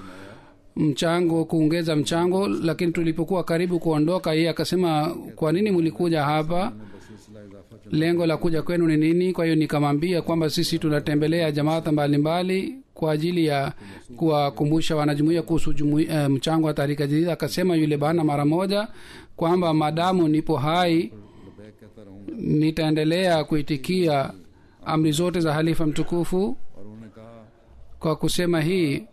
Speaker 2: mchango, kuongeza mchango. Lakini tulipokuwa karibu kuondoka, yeye akasema, kwa nini mlikuja hapa?
Speaker 1: बस सिलसिला इजाफा चल
Speaker 2: Lengo la kuja kwenu ni nini? Kwa hiyo nikamwambia kwamba sisi tunatembelea jamaata mbalimbali kwa ajili ya kuwakumbusha wanajumuia kuhusu mchango wa Tahrika Jadid. Akasema yule bana mara moja kwamba madamu nipo hai
Speaker 1: Labbaik कहता रहूंगा।
Speaker 2: nitaendelea kuitikia amri zote za halifa mtukufu.
Speaker 1: और उन्होंने कहा
Speaker 2: Kwa kusema hii
Speaker 1: ने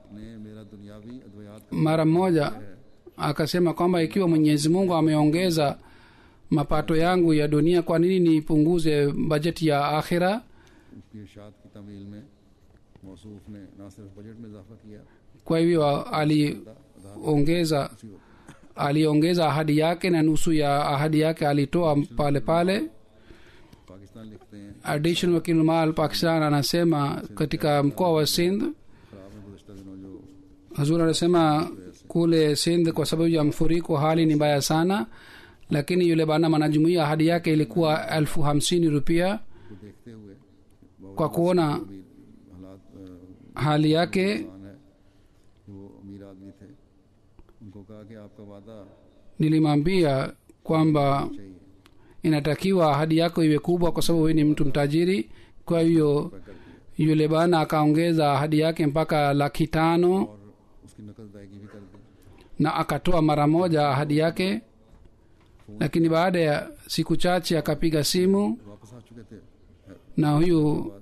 Speaker 1: मेरा दुनियावी अद्वियात
Speaker 2: mara moja akasema kwamba ikiwa Mwenyezi Mungu ameongeza mapato yangu ya dunia, kwa nini nipunguze bajeti ya akhira?
Speaker 1: उसकी इरशाद की तमील में मौसूफ ने न सिर्फ बजट में इजाफा किया
Speaker 2: Kwa hivyo aliongeza ahadi yake, na nusu ya ahadi yake alitoa pale pale.
Speaker 1: Pakistan लिखते हैं
Speaker 2: Addition Wakil Mal Pakistan anasema katika mkoa wa Sindh,
Speaker 1: खराब है गुज़श्ता दिनों जो
Speaker 2: Hazur anasema kule Sindh kwa sababu ya mfuriko hali ni mbaya sana, lakini yule bana mwanajumuiya ahadi yake ilikuwa 50,000 rupia.
Speaker 1: को देखते हुए
Speaker 2: Kwa kuona
Speaker 1: भी हालात
Speaker 2: hali yake,
Speaker 1: है कि वो अमीर आदमी थे, उनको कहा कि आपका वादा
Speaker 2: nilimwambia kwamba
Speaker 1: चाहिए
Speaker 2: inatakiwa ahadi yako iwe kubwa kwa sababu wewe ni mtu mtajiri. Kwa hiyo
Speaker 1: कर दिया
Speaker 2: yule bana akaongeza ahadi yake mpaka 500,000
Speaker 1: और उसकी नकद अदायगी भी कर दी।
Speaker 2: na akatoa mara moja ahadi yake. Lakini baada ya siku chache akapiga simu,
Speaker 1: वापस आ चुके थे
Speaker 2: na huyu
Speaker 1: बाद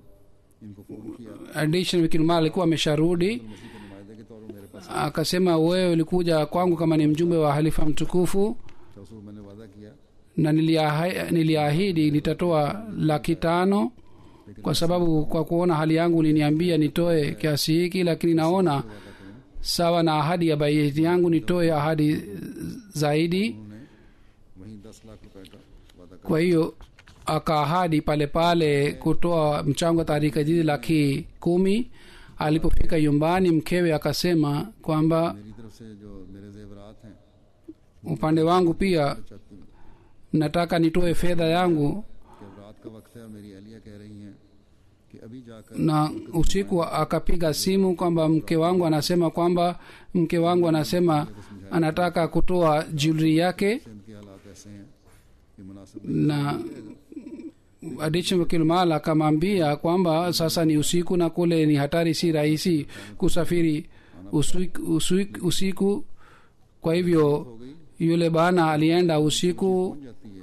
Speaker 1: इनको फ़ोन किया
Speaker 2: addition Wikilmal alikuwa amesharudi.
Speaker 1: मसीह के नुमाइंदे के तौर पर मेरे पास
Speaker 2: Akasema, wewe ulikuja kwangu kama ni mjumbe wa halifa mtukufu,
Speaker 1: तो उसको मैंने वादा किया
Speaker 2: na niliahidi nitatoa 500,000 kwa sababu kwa kuona hali yangu uliniambia nitoe kiasi hiki, lakini naona sawa na ahadi ya baiti yangu nitoe ahadi zaidi.
Speaker 1: उन्होंने वहीं 10 लाख रुपए का वादा कर
Speaker 2: Kwa hiyo akaahadi pale pale kutoa mchango wa Tahrika Jadid 10,000. Alipofika nyumbani, mkewe akasema kwamba
Speaker 1: मेरी तरफ से जो मेरे जेवरात हैं
Speaker 2: upande wangu pia
Speaker 1: चाहती हूँ
Speaker 2: nataka nitoe fedha yangu.
Speaker 1: कि अब रात का वक्त है और मेरी अहलिया कह रही हैं कि अभी जाकर
Speaker 2: Na usiku akapiga simu kwamba mke wangu anasema anataka kutoa jewelry yake.
Speaker 1: इनके हालात ऐसे हैं कि मुनासिब
Speaker 2: Na Addition Wakil Mal akamwambia kwamba sasa ni usiku na kule ni hatari, si rahisi kusafiri usiku. Kwa hivyo yule bana alienda usiku
Speaker 1: जाती है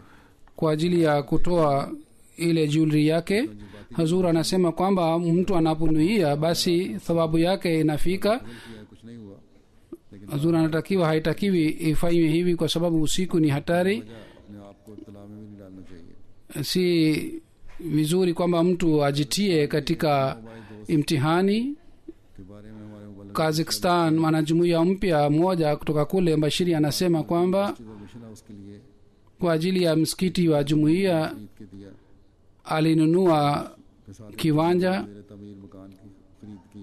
Speaker 2: kwa ajili ya kutoa ile jewelry yake. Hazur anasema kwamba mtu anaponuia basi thawabu yake inafika.
Speaker 1: किया कुछ नहीं हुआ लेकिन
Speaker 2: Hazur anatakiwa, haitakiwi ifanywe hivi kwa sababu usiku ni hatari.
Speaker 1: अपने आप को इत्तला में भी नहीं डालना चाहिए।
Speaker 2: Si vizuri kwamba mtu ajitie katika imtihani.
Speaker 1: के बारे में हमारे मुबल्लिग
Speaker 2: Kazakhstan, mwanajumuiya mpya mmoja kutoka kule Bashiri anasema kwamba
Speaker 1: जो मिशन है उसके लिए
Speaker 2: kwa ajili ya msikiti wa jumuiya
Speaker 1: खरीद के दिया
Speaker 2: alinunua
Speaker 1: के साथ
Speaker 2: kiwanja
Speaker 1: मेरे तमीर मकान की खरीद की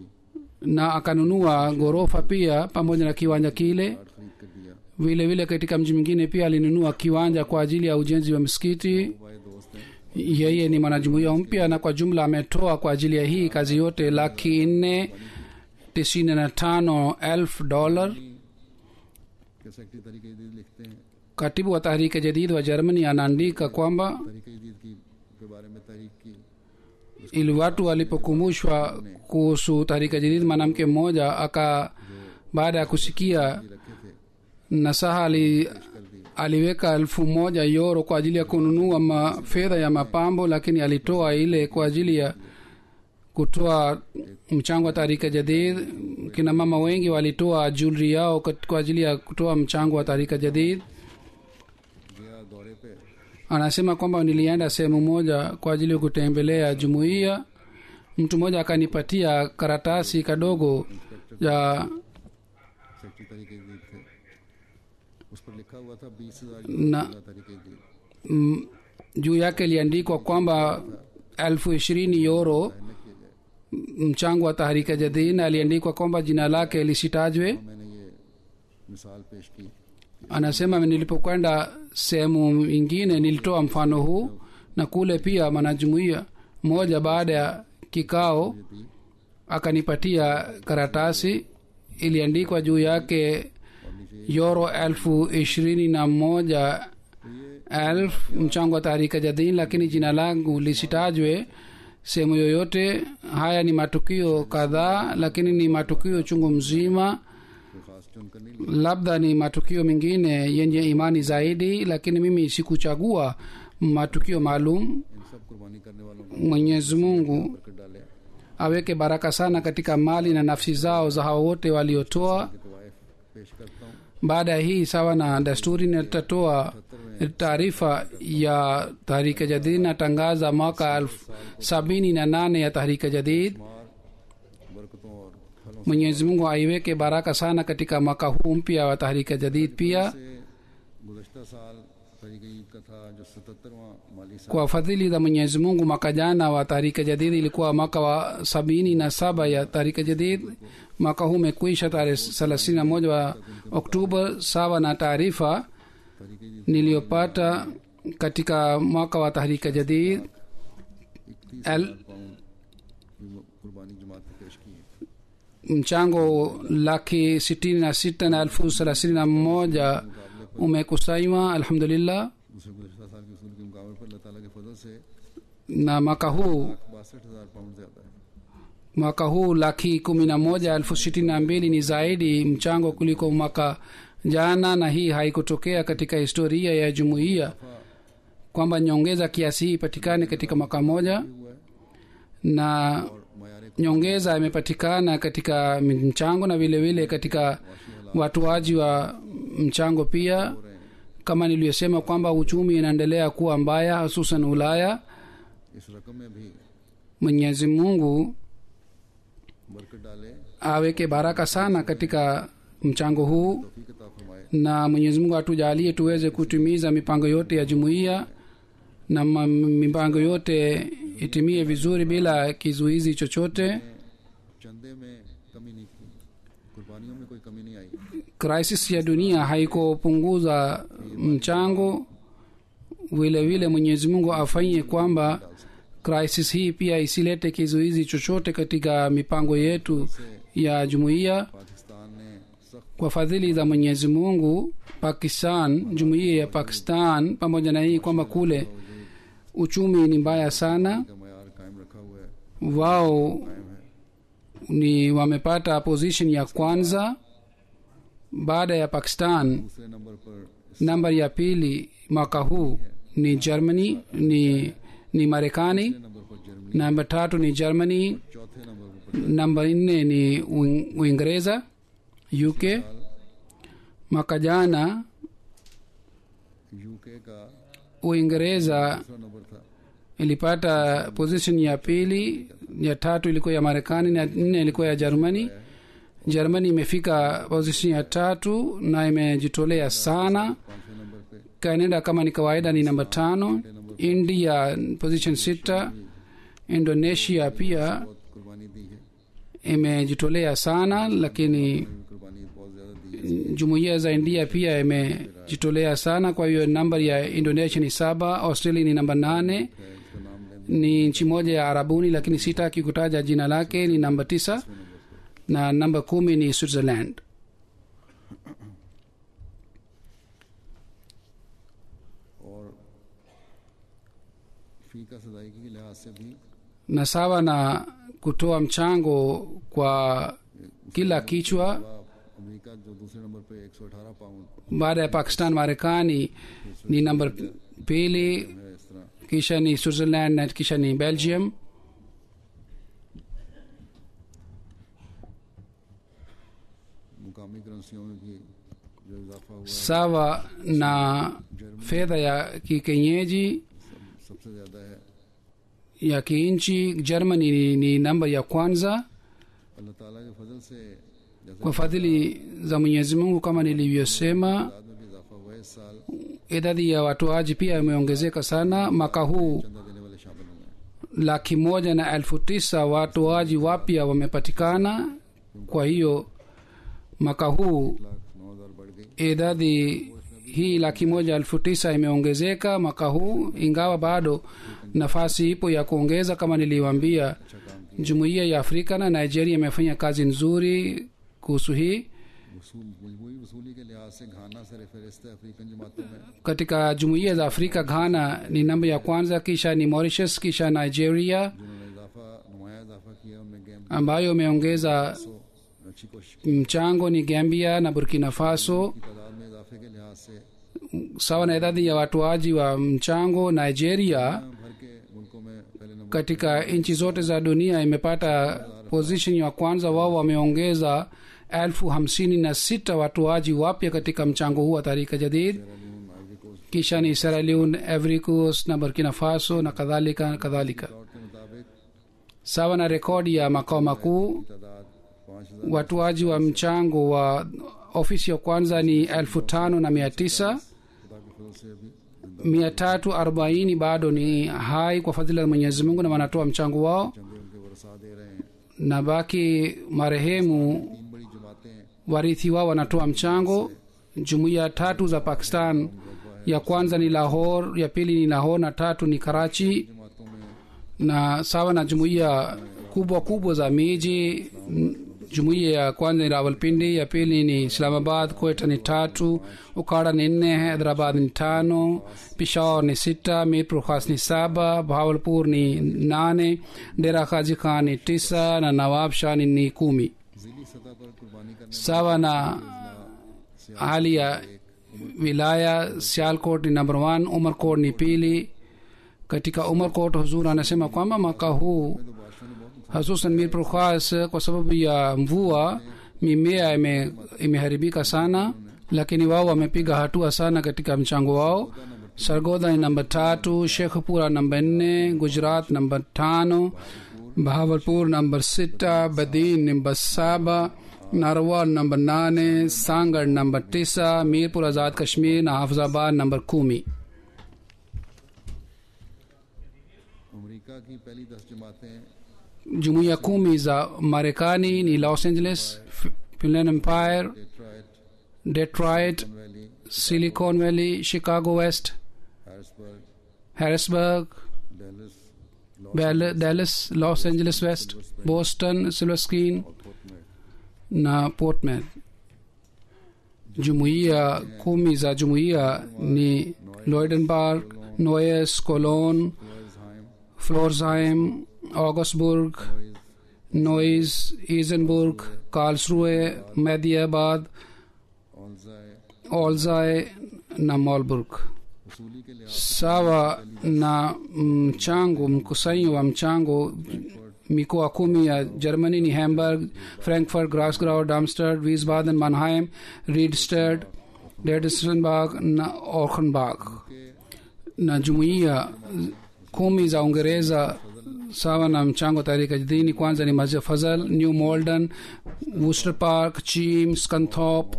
Speaker 2: na akanunua ghorofa pia pamoja na kiwanja kile.
Speaker 1: Card खरीद कर दिया।
Speaker 2: Vile vile katika mji mwingine pia alinunua kiwanja kwa ajili ya ujenzi wa msikiti.
Speaker 1: हमारे दोस्त हैं
Speaker 2: Yeye ni mwanajumuiya mpya na kwa jumla ametoa kwa ajili ya hii kazi yote $495,000.
Speaker 1: कि सेक्रेटरी तरीके जदीद लिखते हैं
Speaker 2: Katibu wa Tahrika Jadid wa Germany anaandika kwamba
Speaker 1: तरीके जदीद की के बारे में तहरीक की
Speaker 2: ili watu walipokumbushwa kuhusu Tahrika Jadid, mwanamke mmoja baada ya kusikia
Speaker 1: रखे थे
Speaker 2: nasaha aliweka 1,000 euro kwa ajili ya kununua fedha ya mapambo, lakini alitoa ile kwa ajili ya kutoa mchango wa Tahrika Jadid. Kina mama wengi walitoa jewelry yao kwa ajili ya kutoa mchango wa Tahrika Jadid.
Speaker 1: गया दौरे पे
Speaker 2: Anasema kwamba nilienda sehemu moja kwa ajili ya kutembelea jumuiya. Mtu mmoja akanipatia karatasi kadogo ya
Speaker 1: secretary तरीके जदीद थे, उस पर लिखा हुआ था 20,000
Speaker 2: na
Speaker 1: तरीके जदीद
Speaker 2: juu yake iliandikwa kwamba 20,000 euro mchango wa Tahrika Jadid, na aliandikwa kwamba jina lake lisitajwe.
Speaker 1: मैंने ये मिसाल पेश की
Speaker 2: Anasema nilipokwenda sehemu nyingine nilitoa mfano huu na kule pia mwanajumuiya moja baada ya kikao akanipatia karatasi iliandikwa juu yake euro 21,000 mchango wa Tahrika Jadid, lakini jina langu lisitajwe sehemu yoyote. Haya ni matukio kadhaa, lakini ni matukio chungu mzima.
Speaker 1: कोई खास चुनकर नहीं
Speaker 2: Labda ni matukio mengine yenye imani zaidi, lakini mimi sikuchagua matukio maalum.
Speaker 1: इन सब कुर्बानी करने वालों को
Speaker 2: Mwenyezi Mungu
Speaker 1: बरकत डाले
Speaker 2: aweke baraka sana katika mali na nafsi zao za hao wote waliotoa.
Speaker 1: के तवाइफ पेश करता हूँ।
Speaker 2: Baada ya hii, sawa na desturi, nitatoa taarifa ya Tahrika Jadid. Natangaza mwaka 78 ya Tahrika Jadid.
Speaker 1: बरकतों और फलों
Speaker 2: Mwenyezi Mungu aiweke baraka sana katika mwaka huu mpya wa Tahrika Jadid. Pia
Speaker 1: से गुज़श्ता साल तहरीक ईद का था जो 77वां माली साल
Speaker 2: kwa fadhili za Mwenyezi Mungu, mwaka jana wa Tahrika Jadid ilikuwa mwaka wa 77 ya Tahrika Jadid. Mwaka huu umekwisha tarehe 31 wa Oktoba, sawa na taarifa
Speaker 1: Tahrik ईद
Speaker 2: niliyopata katika mwaka wa Tahrika Jadid.
Speaker 1: 31,000 pound की कुर्बानी जमात ने पेश की है।
Speaker 2: Mchango 66,631 umekusanywa alhamdulillah,
Speaker 1: दूसरे गुज़श्ता साल के उसूल के मुकाबले पर अल्लाह ताला के फजल से
Speaker 2: na mwaka huu
Speaker 1: 62,000 पाउंड ज़्यादा है।
Speaker 2: 11,62 ni zaidi mchango kuliko mwaka jana, na hii haikutokea katika historia ya jumuiya kwamba nyongeza kiasi hii ipatikane katika mwaka moja,
Speaker 1: हुआ है
Speaker 2: na
Speaker 1: और मयार
Speaker 2: nyongeza imepatikana katika mchango na vile vile katika watoaji wa mchango pia. Kama niliyosema kwamba uchumi inaendelea kuwa mbaya, hususan Ulaya.
Speaker 1: इस रकम में भी
Speaker 2: Mwenyezi Mungu
Speaker 1: बरकत डाले,
Speaker 2: aweke baraka sana katika mchango huu,
Speaker 1: तौफीक अता फरमाए।
Speaker 2: na Mwenyezi Mungu atujalie tuweze kutimiza mipango yote ya jumuiya na mipango yote itimie vizuri bila kizuizi chochote.
Speaker 1: चंदे में कमी नहीं की, कुर्बानियों में कोई कमी नहीं आई।
Speaker 2: Crisis ya dunia haikupunguza mchango. Vile vile Mwenyezi Mungu afanye kwamba crisis hii pia isilete kizuizi chochote katika mipango yetu ya jumuiya.
Speaker 1: Pakistan ने सख्त
Speaker 2: Kwa fadhili za Mwenyezi Mungu, Pakistan, jumuiya ya Pakistan, pamoja na hii kwamba kule uchumi ni mbaya sana,
Speaker 1: का मयार कायम रखा हुआ है,
Speaker 2: wao ni wamepata position ya kwanza baada ya Pakistan.
Speaker 1: दूसरे नंबर पर
Speaker 2: Nambari ya pili mwaka huu ni Germany, ni Marekani.
Speaker 1: Number पर Germany,
Speaker 2: Namba tatu ni Germany.
Speaker 1: चौथे नंबर पर
Speaker 2: Namba nne ni Uingereza, UK. Mwaka jana
Speaker 1: UK का
Speaker 2: Uingereza
Speaker 1: दूसरा number था,
Speaker 2: ilipata position ya pili, ya tatu ilikuwa ya Marekani na nne ilikuwa ya Germany. Germany imefika position ya tatu na imejitolea sana.
Speaker 1: 5वें नंबर पे
Speaker 2: Canada kama ni kawaida ni namba 5. India position 6. Indonesia pia
Speaker 1: बहुत कुर्बानी दी है,
Speaker 2: imejitolea sana, lakini
Speaker 1: कुर्बानी बहुत ज़्यादा दी है।
Speaker 2: jumuiya za India pia imejitolea sana. Kwa hiyo nambari ya Indonesia ni 7. Australia ni namba 8.
Speaker 1: इसका नाम लें
Speaker 2: Ni nchi moja ya Arabuni, lakini sitaki kutaja jina lake, ni namba 9, na namba 10 ni Switzerland.
Speaker 1: और फी का सदाई के लिहाज से भी
Speaker 2: Na sawa na kutoa mchango kwa kila kichwa,
Speaker 1: America जो दूसरे नंबर पे 118 pound
Speaker 2: baada ya Pakistan, Marekani ni namba 2,
Speaker 1: है, इस तरह
Speaker 2: kisha ni Switzerland na kisha ni Belgium.
Speaker 1: मुकामी करेंसियों में भी जो इजाफा हुआ
Speaker 2: Sawa na fedha ya kikenyeji
Speaker 1: सबसे ज़्यादा है।
Speaker 2: ya kiinchi, Germany ni namba ya kwanza.
Speaker 1: अल्लाह ताला के फजल से जैसे
Speaker 2: Kwa fadhili za Mwenyezi Mungu, kama nilivyosema,
Speaker 1: तादाद में भी इजाफा हुआ है। इस साल
Speaker 2: idadi ya watoaji pia imeongezeka sana. Mwaka huu
Speaker 1: चंदा देने वाले शामिल हुए हैं।
Speaker 2: 1,909,000 watoaji wapya wamepatikana. Kwa hiyo mwaka huu
Speaker 1: 1,09,000 बढ़ गई।
Speaker 2: idadi hii 1,900,000 imeongezeka mwaka huu, ingawa bado nafasi ipo ya kuongeza. Kama niliwaambia, jumuiya ya Afrika na Nigeria imefanya kazi nzuri kuhusu hii.
Speaker 1: मजमूई वसूली के लिहाज से घाना सर फहरिस्त अफ्रीकन जमातों में
Speaker 2: Katika jumuiya za Afrika, Ghana ni namba ya kwanza, kisha ni Mauritius, kisha Nigeria
Speaker 1: जिन्होंने नुमाया इजाफा किया उनमें गेम
Speaker 2: ambayo imeongeza
Speaker 1: अच्छी कोशिश
Speaker 2: mchango ni Gambia na Burkina Faso.
Speaker 1: की तादाद में इजाफे के लिहाज से
Speaker 2: Sawa na idadi ya watoaji wa mchango, Nigeria
Speaker 1: भर के मुल्कों में पहले number
Speaker 2: katika nchi zote za dunia imepata position ya kwanza. Wao wameongeza 56,000 watoaji wapya katika mchango huu wa Tarika Jadid.
Speaker 1: Ivory Coast
Speaker 2: Kisha ni Sierra Leone, Ivory Coast na Burkina Faso na kadhalika kadhalika.
Speaker 1: Record के मुताबिक
Speaker 2: Sawa na rekodi ya makao makuu,
Speaker 1: तादाद 5,000
Speaker 2: watoaji wa mchango wa ofisi ya kwanza ni 5,900.
Speaker 1: खुदा के फजल से अभी
Speaker 2: 340 bado ni hai kwa fadhila za Mwenyezi Mungu na wanatoa mchango wao,
Speaker 1: चंदे उनके वरसा दे रहे हैं।
Speaker 2: na baki marehemu
Speaker 1: 3 बड़ी जमातें
Speaker 2: warithi wao wanatoa mchango. Jumuiya tatu za Pakistan, ya kwanza ni Lahore, ya pili ni Lahore na tatu ni Karachi.
Speaker 1: जमातों में
Speaker 2: Na sawa na jumuiya kubwa kubwa za miji, jumuiya ya kwanza ni Rawalpindi, ya pili ni Islamabad, Quetta ni 3, Ukara ni 4, Hyderabad ni 5, Peshawar ni 6, Mirpur Khas ni 7, Bahawalpur ni 8, Dera Khaji Khan ni 9 na Nawab Shah ni 10.
Speaker 1: जिली सतह पर कुर्बानी करने
Speaker 2: Sawa na hali ya wilaya, Sialkot ni number 1, Umarkot ni pili. Katika Umarkot huzur anasema kwamba mwaka huu
Speaker 1: तो बादशाह ने बहुत
Speaker 2: hususan Mirpur Khas, kwa sababu ya mvua mimea imeharibika sana, lakini wao wamepiga hatua sana katika mchango wao. Sargodha ni namba 3, Shekhpura namba 4, Gujarat namba 5, Bahawalpur namba 6, Badin namba 7, Narwar namba 8, Sangar namba 9, Mirpur Azad Kashmir na Hafizabad namba 10.
Speaker 1: अमेरिका की पहली 10 जमातें
Speaker 2: Jumuiya 10 za Marekani ni Los Angeles, Inland Empire,
Speaker 1: Detroit,
Speaker 2: Detroit,
Speaker 1: valley,
Speaker 2: Silicon Valley, Chicago West,
Speaker 1: Harrisburg,
Speaker 2: Harrisburg,
Speaker 1: Dallas,
Speaker 2: Dallas, Los Angeles West, Boston, Silver Screen
Speaker 1: फोर्टमेट।
Speaker 2: na Portland. Jumuiya 10 za jumuiya ni Lloydenburg, Neuss, Cologne, Pforzheim, Augsburg, Neuss, Isenburg, Karlsruhe, Mediabad, Olzai na Marburg.
Speaker 1: वसूली के लिहाज
Speaker 2: Sawa na mchango, mkusanyo wa mchango, mikoa 10 ya Germany ni Hamburg, Frankfurt, Grasgau, Darmstadt, Wiesbaden, Mannheim, Riedstadt, Dresdenburg na Offenbach. Na jumuiya 10 za Uingereza sawa na mchango Tarika Jadid, kwanza ni Masjid Fazal, New Malden, Worcester Park, Cheam, Scunthorpe,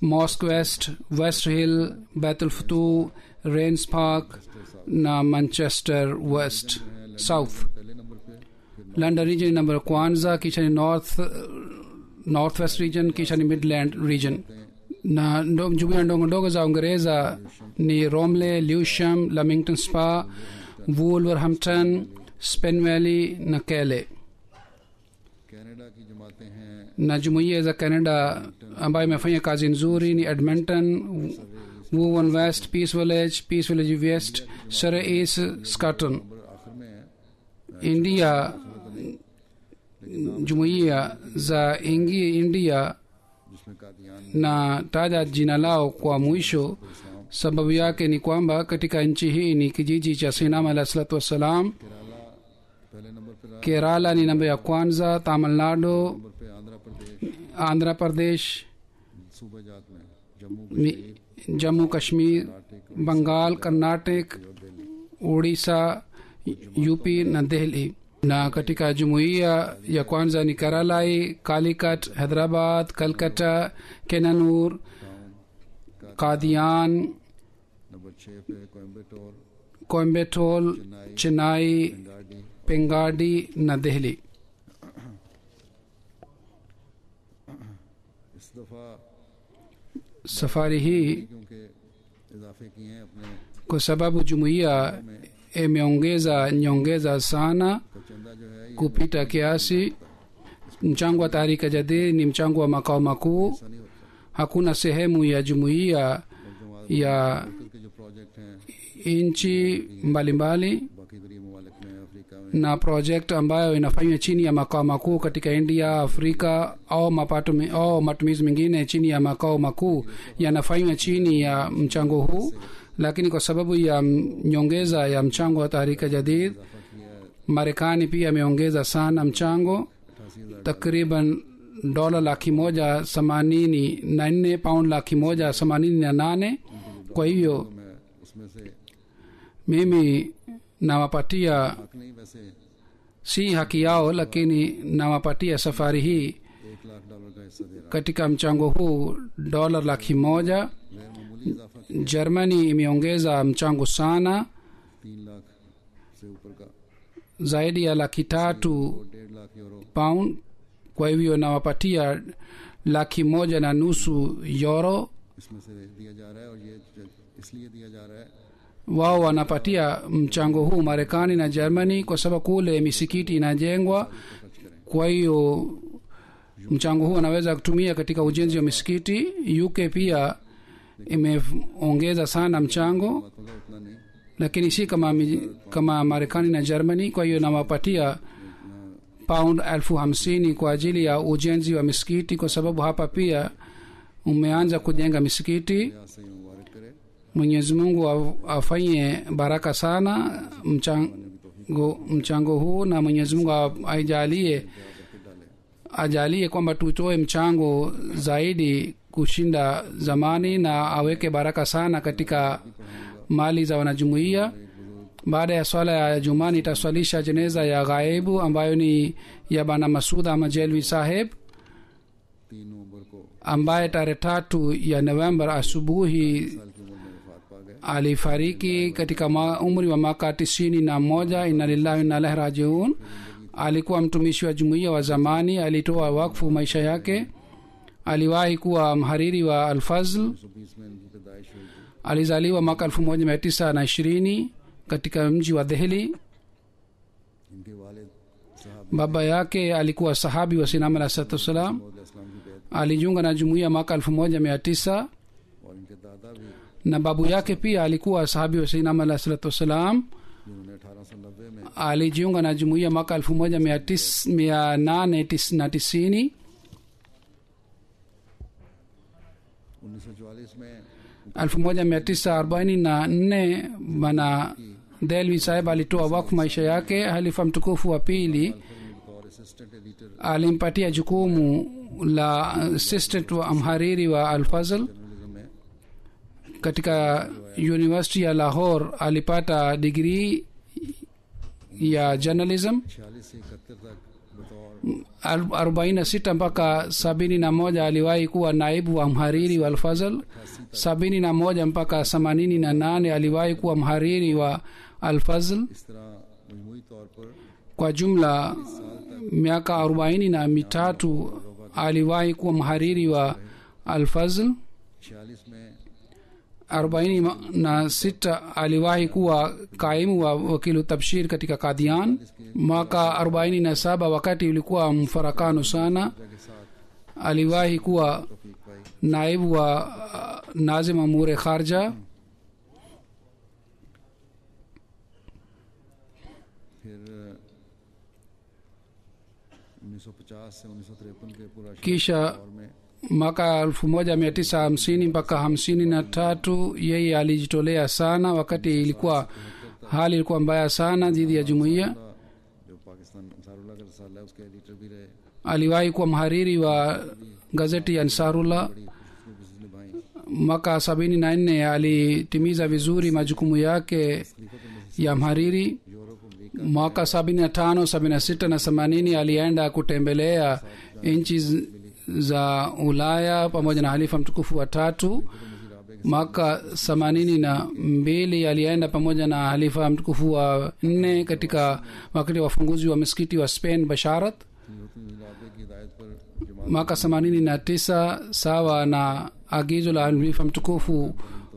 Speaker 2: Mosque West, West Hill, Bethel Futu, Rains Park na Manchester West South.
Speaker 1: पहले नंबर पे, फिर
Speaker 2: London region number kwanza, kisha ni Northwest region, kisha ni Midland region. Na jumuiya ndogo ndogo za Uingereza ni Romley, Lewisham, Leamington Spa, Wolverhampton, Spen Valley na Calais.
Speaker 1: Canada की जमातें हैं
Speaker 2: Na jumuiya za Canada ambayo imefanya kazi nzuri ni Edmonton, Woburn West, Peace Village West, Surrey East, Scotland.
Speaker 1: Number आखिर में है,
Speaker 2: India, jumuiya za India
Speaker 1: जिसमें Kadian,
Speaker 2: na taja jina lao kwa mwisho. Sababu yake ni kwamba katika nchi hii ni kijiji cha Sinam alayhi salatu wassalam.
Speaker 1: Kerala पहले नंबर पे रहा,
Speaker 2: Kerala ni namba ya kwanza, Tamil Nadu,
Speaker 1: number पे
Speaker 2: Andhra Pradesh,
Speaker 1: सूबे जात में Jammu
Speaker 2: ni Jammu Kashmir, Bengal, Karnataka, Odisha, UP na Delhi. Na katika jumuiya ya kwanza ni Karalai, Calicut, Hyderabad, Calcutta, Kenanur, Qadian,
Speaker 1: number 6 पे Coimbatore,
Speaker 2: Coimbatore, Chennai,
Speaker 1: गाड़ी,
Speaker 2: Pengadi na Delhi.
Speaker 1: इस दफा
Speaker 2: Safari hii
Speaker 1: क्योंकि इजाफे किए हैं अपने
Speaker 2: kwa sababu jumuiya imeongeza nyongeza sana
Speaker 1: तो चंदा जो है ये
Speaker 2: kupita kiasi. Mchango wa Tahrika Jadid ni mchango wa makao makuu.
Speaker 1: ऐसा नहीं होता
Speaker 2: Hakuna sehemu ya jumuiya
Speaker 1: और जो
Speaker 2: ya
Speaker 1: के जो प्रोजेक्ट हैं
Speaker 2: nchi mbalimbali
Speaker 1: बाकी गरीब ममालिक में अफ्रीका में
Speaker 2: na project ambayo inafanywa chini ya makao makuu katika India, Afrika au matumizi mengine chini ya makao makuu yanafanywa chini ya mchango huu, lakini kwa sababu ya nyongeza ya mchango wa Tahrika Jadid, Marekani pia ameongeza sana mchango, takriban dola 184,000 pound 188,000. Kwa hivyo
Speaker 1: मैं उसमें से
Speaker 2: mimi nawapatia,
Speaker 1: हक नहीं वैसे
Speaker 2: si haki yao, lakini nawapatia safari hii
Speaker 1: $1 लाख का हिस्सा दे रहा
Speaker 2: katika mchango huu dola 100,000.
Speaker 1: गैर मामूली इजाफा किया
Speaker 2: Germany imeongeza mchango sana
Speaker 1: 3 लाख से ऊपर का
Speaker 2: zaidi ya 300,000
Speaker 1: और 1.5 lakh euro
Speaker 2: pound. Kwa hivyo nawapatia 1,150,000 euro.
Speaker 1: इसमें से दिया जा रहा है और ये इसलिए दिया जा रहा है
Speaker 2: Wao wanapatia mchango huu Marekani na Germany kwa sababu kule misikiti inajengwa. Kwa hiyo mchango huu anaweza kutumia katika ujenzi wa misikiti. UK pia imeongeza sana mchango,
Speaker 1: मतलब उतना नहीं
Speaker 2: lakini si kama Marekani na Germany. Kwa hiyo nawapatia pound 50,000 kwa ajili ya ujenzi wa misikiti, kwa sababu hapa pia umeanza kujenga misikiti.
Speaker 1: यहाँ से मुबारक करे
Speaker 2: Mwenyezi Mungu afanye baraka sana mchango huu, na Mwenyezi Mungu ajalie kwamba tutoe mchango zaidi kushinda zamani, na aweke baraka sana katika mali za wanajumuiya. Baada ya swala ya Jumaa nitaswalisha jeneza ya ghaibu ambayo ni ya Bana Masud Ahmad Jelwi Saheb
Speaker 1: 3 नवंबर को
Speaker 2: ambaye tarehe 3 ya Novemba asubuhi
Speaker 1: साल की उम्र में वफात पा गए
Speaker 2: alifariki katika umri wa miaka 91. Inna lillahi wa inna ilaihi rajiun. Alikuwa mtumishi wa jumuiya wa zamani, alitoa wakfu maisha yake. Aliwahi kuwa mhariri wa Al-Fazl.
Speaker 1: 1920 में इनकी पैदाइश हुई थी
Speaker 2: Alizaliwa mwaka 1920 katika mji wa Delhi.
Speaker 1: इनके वालिद साहब
Speaker 2: Baba yake alikuwa sahabi wa Sayyidina Muhammad sallallahu alaihi wasallam.
Speaker 1: मौला इस्लाम की बैत
Speaker 2: Alijiunga na jumuiya mwaka 1900,
Speaker 1: और इनके दादा भी
Speaker 2: na babu yake pia alikuwa sahabi wa Sayyidina Muhammad sallallahu alaihi wasallam.
Speaker 1: जिन्होंने 1890 में
Speaker 2: Alijiunga na jumuiya mwaka 1890.
Speaker 1: 1944 में
Speaker 2: 1944 Bana Delwi Saheb alitoa wakfu maisha yake. Halifa mtukufu wa pili
Speaker 1: बतौर assistant editor
Speaker 2: alimpatia jukumu la assistant wa mhariri wa Al-Fazl.
Speaker 1: Journalism में
Speaker 2: Katika University ya Lahore alipata degree ya journalism.
Speaker 1: 46 से 71 तक बतौर
Speaker 2: 46 mpaka 71 aliwahi kuwa naibu wa mhariri wa Al-Fazl. 71 mpaka 88 aliwahi kuwa mhariri wa Al-Fazl.
Speaker 1: इस तरह मजमूई तौर पर
Speaker 2: Kwa jumla miaka 43 aliwahi kuwa mhariri wa Al-Fazl.
Speaker 1: 46 में
Speaker 2: 46 aliwahi kuwa kaimu wa wakilu tabshir katika Qadian. Mwaka 47 wakati ulikuwa mfarakano sana,
Speaker 1: के साथ
Speaker 2: aliwahi kuwa
Speaker 1: तौफीक पाई
Speaker 2: naibu wa nazim amure kharja.
Speaker 1: फिर 1950 से 1953 के पूरा
Speaker 2: Kisha
Speaker 1: दौर में
Speaker 2: mwaka 1950 mpaka 53 yeye alijitolea sana, wakati hali ilikuwa mbaya sana dhidi ya jumuiya.
Speaker 1: जो पाकिस्तान अंसारुल्लाह का रसाला है उसके एडिटर भी रहे
Speaker 2: Aliwahi kuwa mhariri wa gazeti ya Ansarullah.
Speaker 1: बड़ी खुशनसीबी निभाई
Speaker 2: Mwaka 74 alitimiza vizuri majukumu yake ya mhariri.
Speaker 1: Europe America
Speaker 2: Mwaka 75, 76 na 80 alienda kutembelea nchi za Ulaya pamoja na halifa mtukufu wa 3. Mwaka 82 alienda pamoja na halifa mtukufu wa 4 katika wakati wa ufunguzi wa msikiti wa Spain Basharat.
Speaker 1: की हिदायत पर जमात
Speaker 2: Mwaka 89 sawa na agizo la halifa mtukufu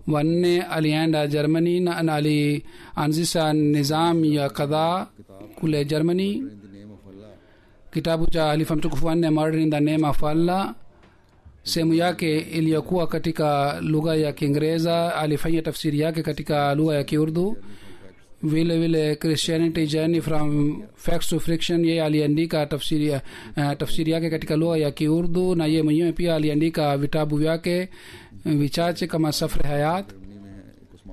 Speaker 2: wanne alienda Germany na alianzisha nizam ya kadhaa kule Germany.
Speaker 1: in the name of Allah.
Speaker 2: Kitabu cha halifa mtukufu wanne Murder in the Name of Allah, sehemu yake iliyokuwa katika lugha ya Kiingereza alifanya tafsiri yake katika lugha ya Kiurdu. Vile vile Christianity Journey from Facts to Friction, yeye aliandika tafsiri yake katika lugha ya Kiurdu, na yeye mwenyewe pia aliandika vitabu vyake vichache kama Safar Hayat.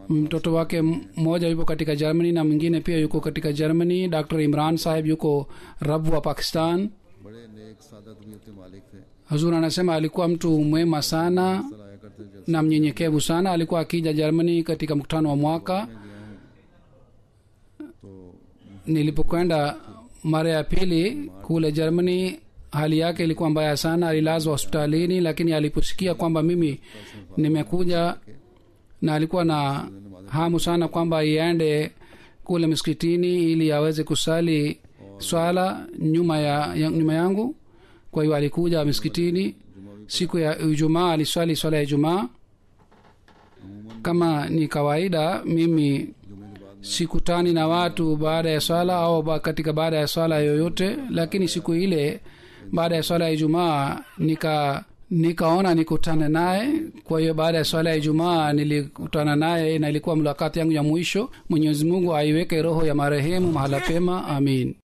Speaker 2: Mtoto wake mmoja yuko katika Germany na mwingine pia yuko katika Germany. Dr. Imran Sahib yuko Rabwa, Pakistan.
Speaker 1: बड़े नेक सादा तबीयत के मालिक थे.
Speaker 2: Hazur anasema alikuwa mtu mwema sana
Speaker 1: आया करते जब
Speaker 2: na mnyenyekevu sana. Alikuwa akija Germany katika mkutano wa mwaka.
Speaker 1: तो
Speaker 2: Nilipokwenda mara ya pili kule Germany, hali yake ilikuwa mbaya sana, alilazwa hospitalini, lakini aliposikia kwamba mimi nimekuja, na alikuwa na hamu sana kwamba iende kule msikitini ili aweze kusali swala nyuma yangu. Kwa hiyo alikuja msikitini siku ya Ijumaa, aliswali swala ya Ijumaa. Kama ni kawaida, mimi sikutani na watu baada ya swala au katika baada ya swala yoyote, lakini siku ile baada ya swala ya Ijumaa nikaona nikutane naye. Kwa hiyo baada ya swala ya Ijumaa nilikutana naye na ilikuwa mulakati yangu ya mwisho. Mwenyezi Mungu aiweke roho ya marehemu mahala pema, amin.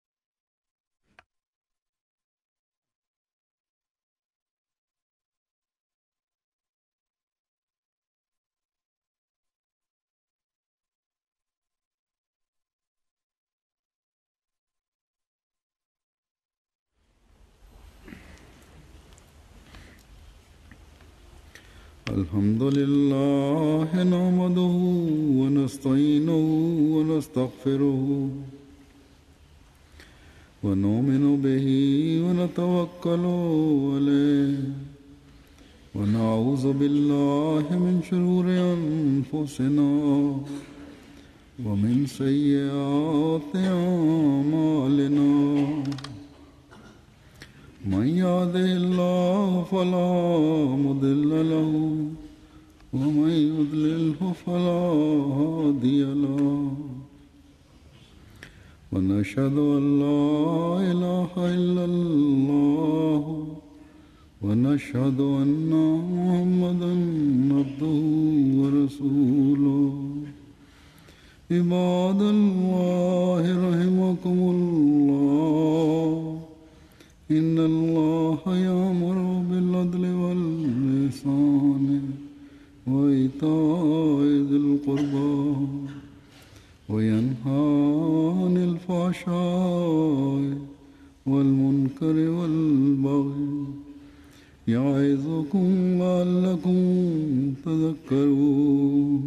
Speaker 1: الحمد لله نحمده ونستعينه ونستغفره ونؤمن به ونتوكل عليه ونعوذ بالله من شرور أنفسنا ومن سيئات أعمالنا. من يهده الله فلا مضل له ومن يضلله فلا هادي له. ونشهد أن لا إله إلا الله ونشهد أن محمدا عبده ورسوله. عباد الله رحمكم الله، إن الله يأمر بالعدل والإحسان وإيتاء ذي القربى وينهى عن الفحشاء والمنكر والبغي يعظكم لعلكم تذكرون.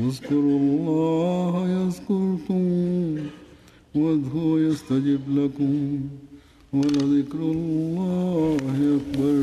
Speaker 1: اذكروا الله يذكركم وادعوه يستجب لكم ولذكر الله أكبر.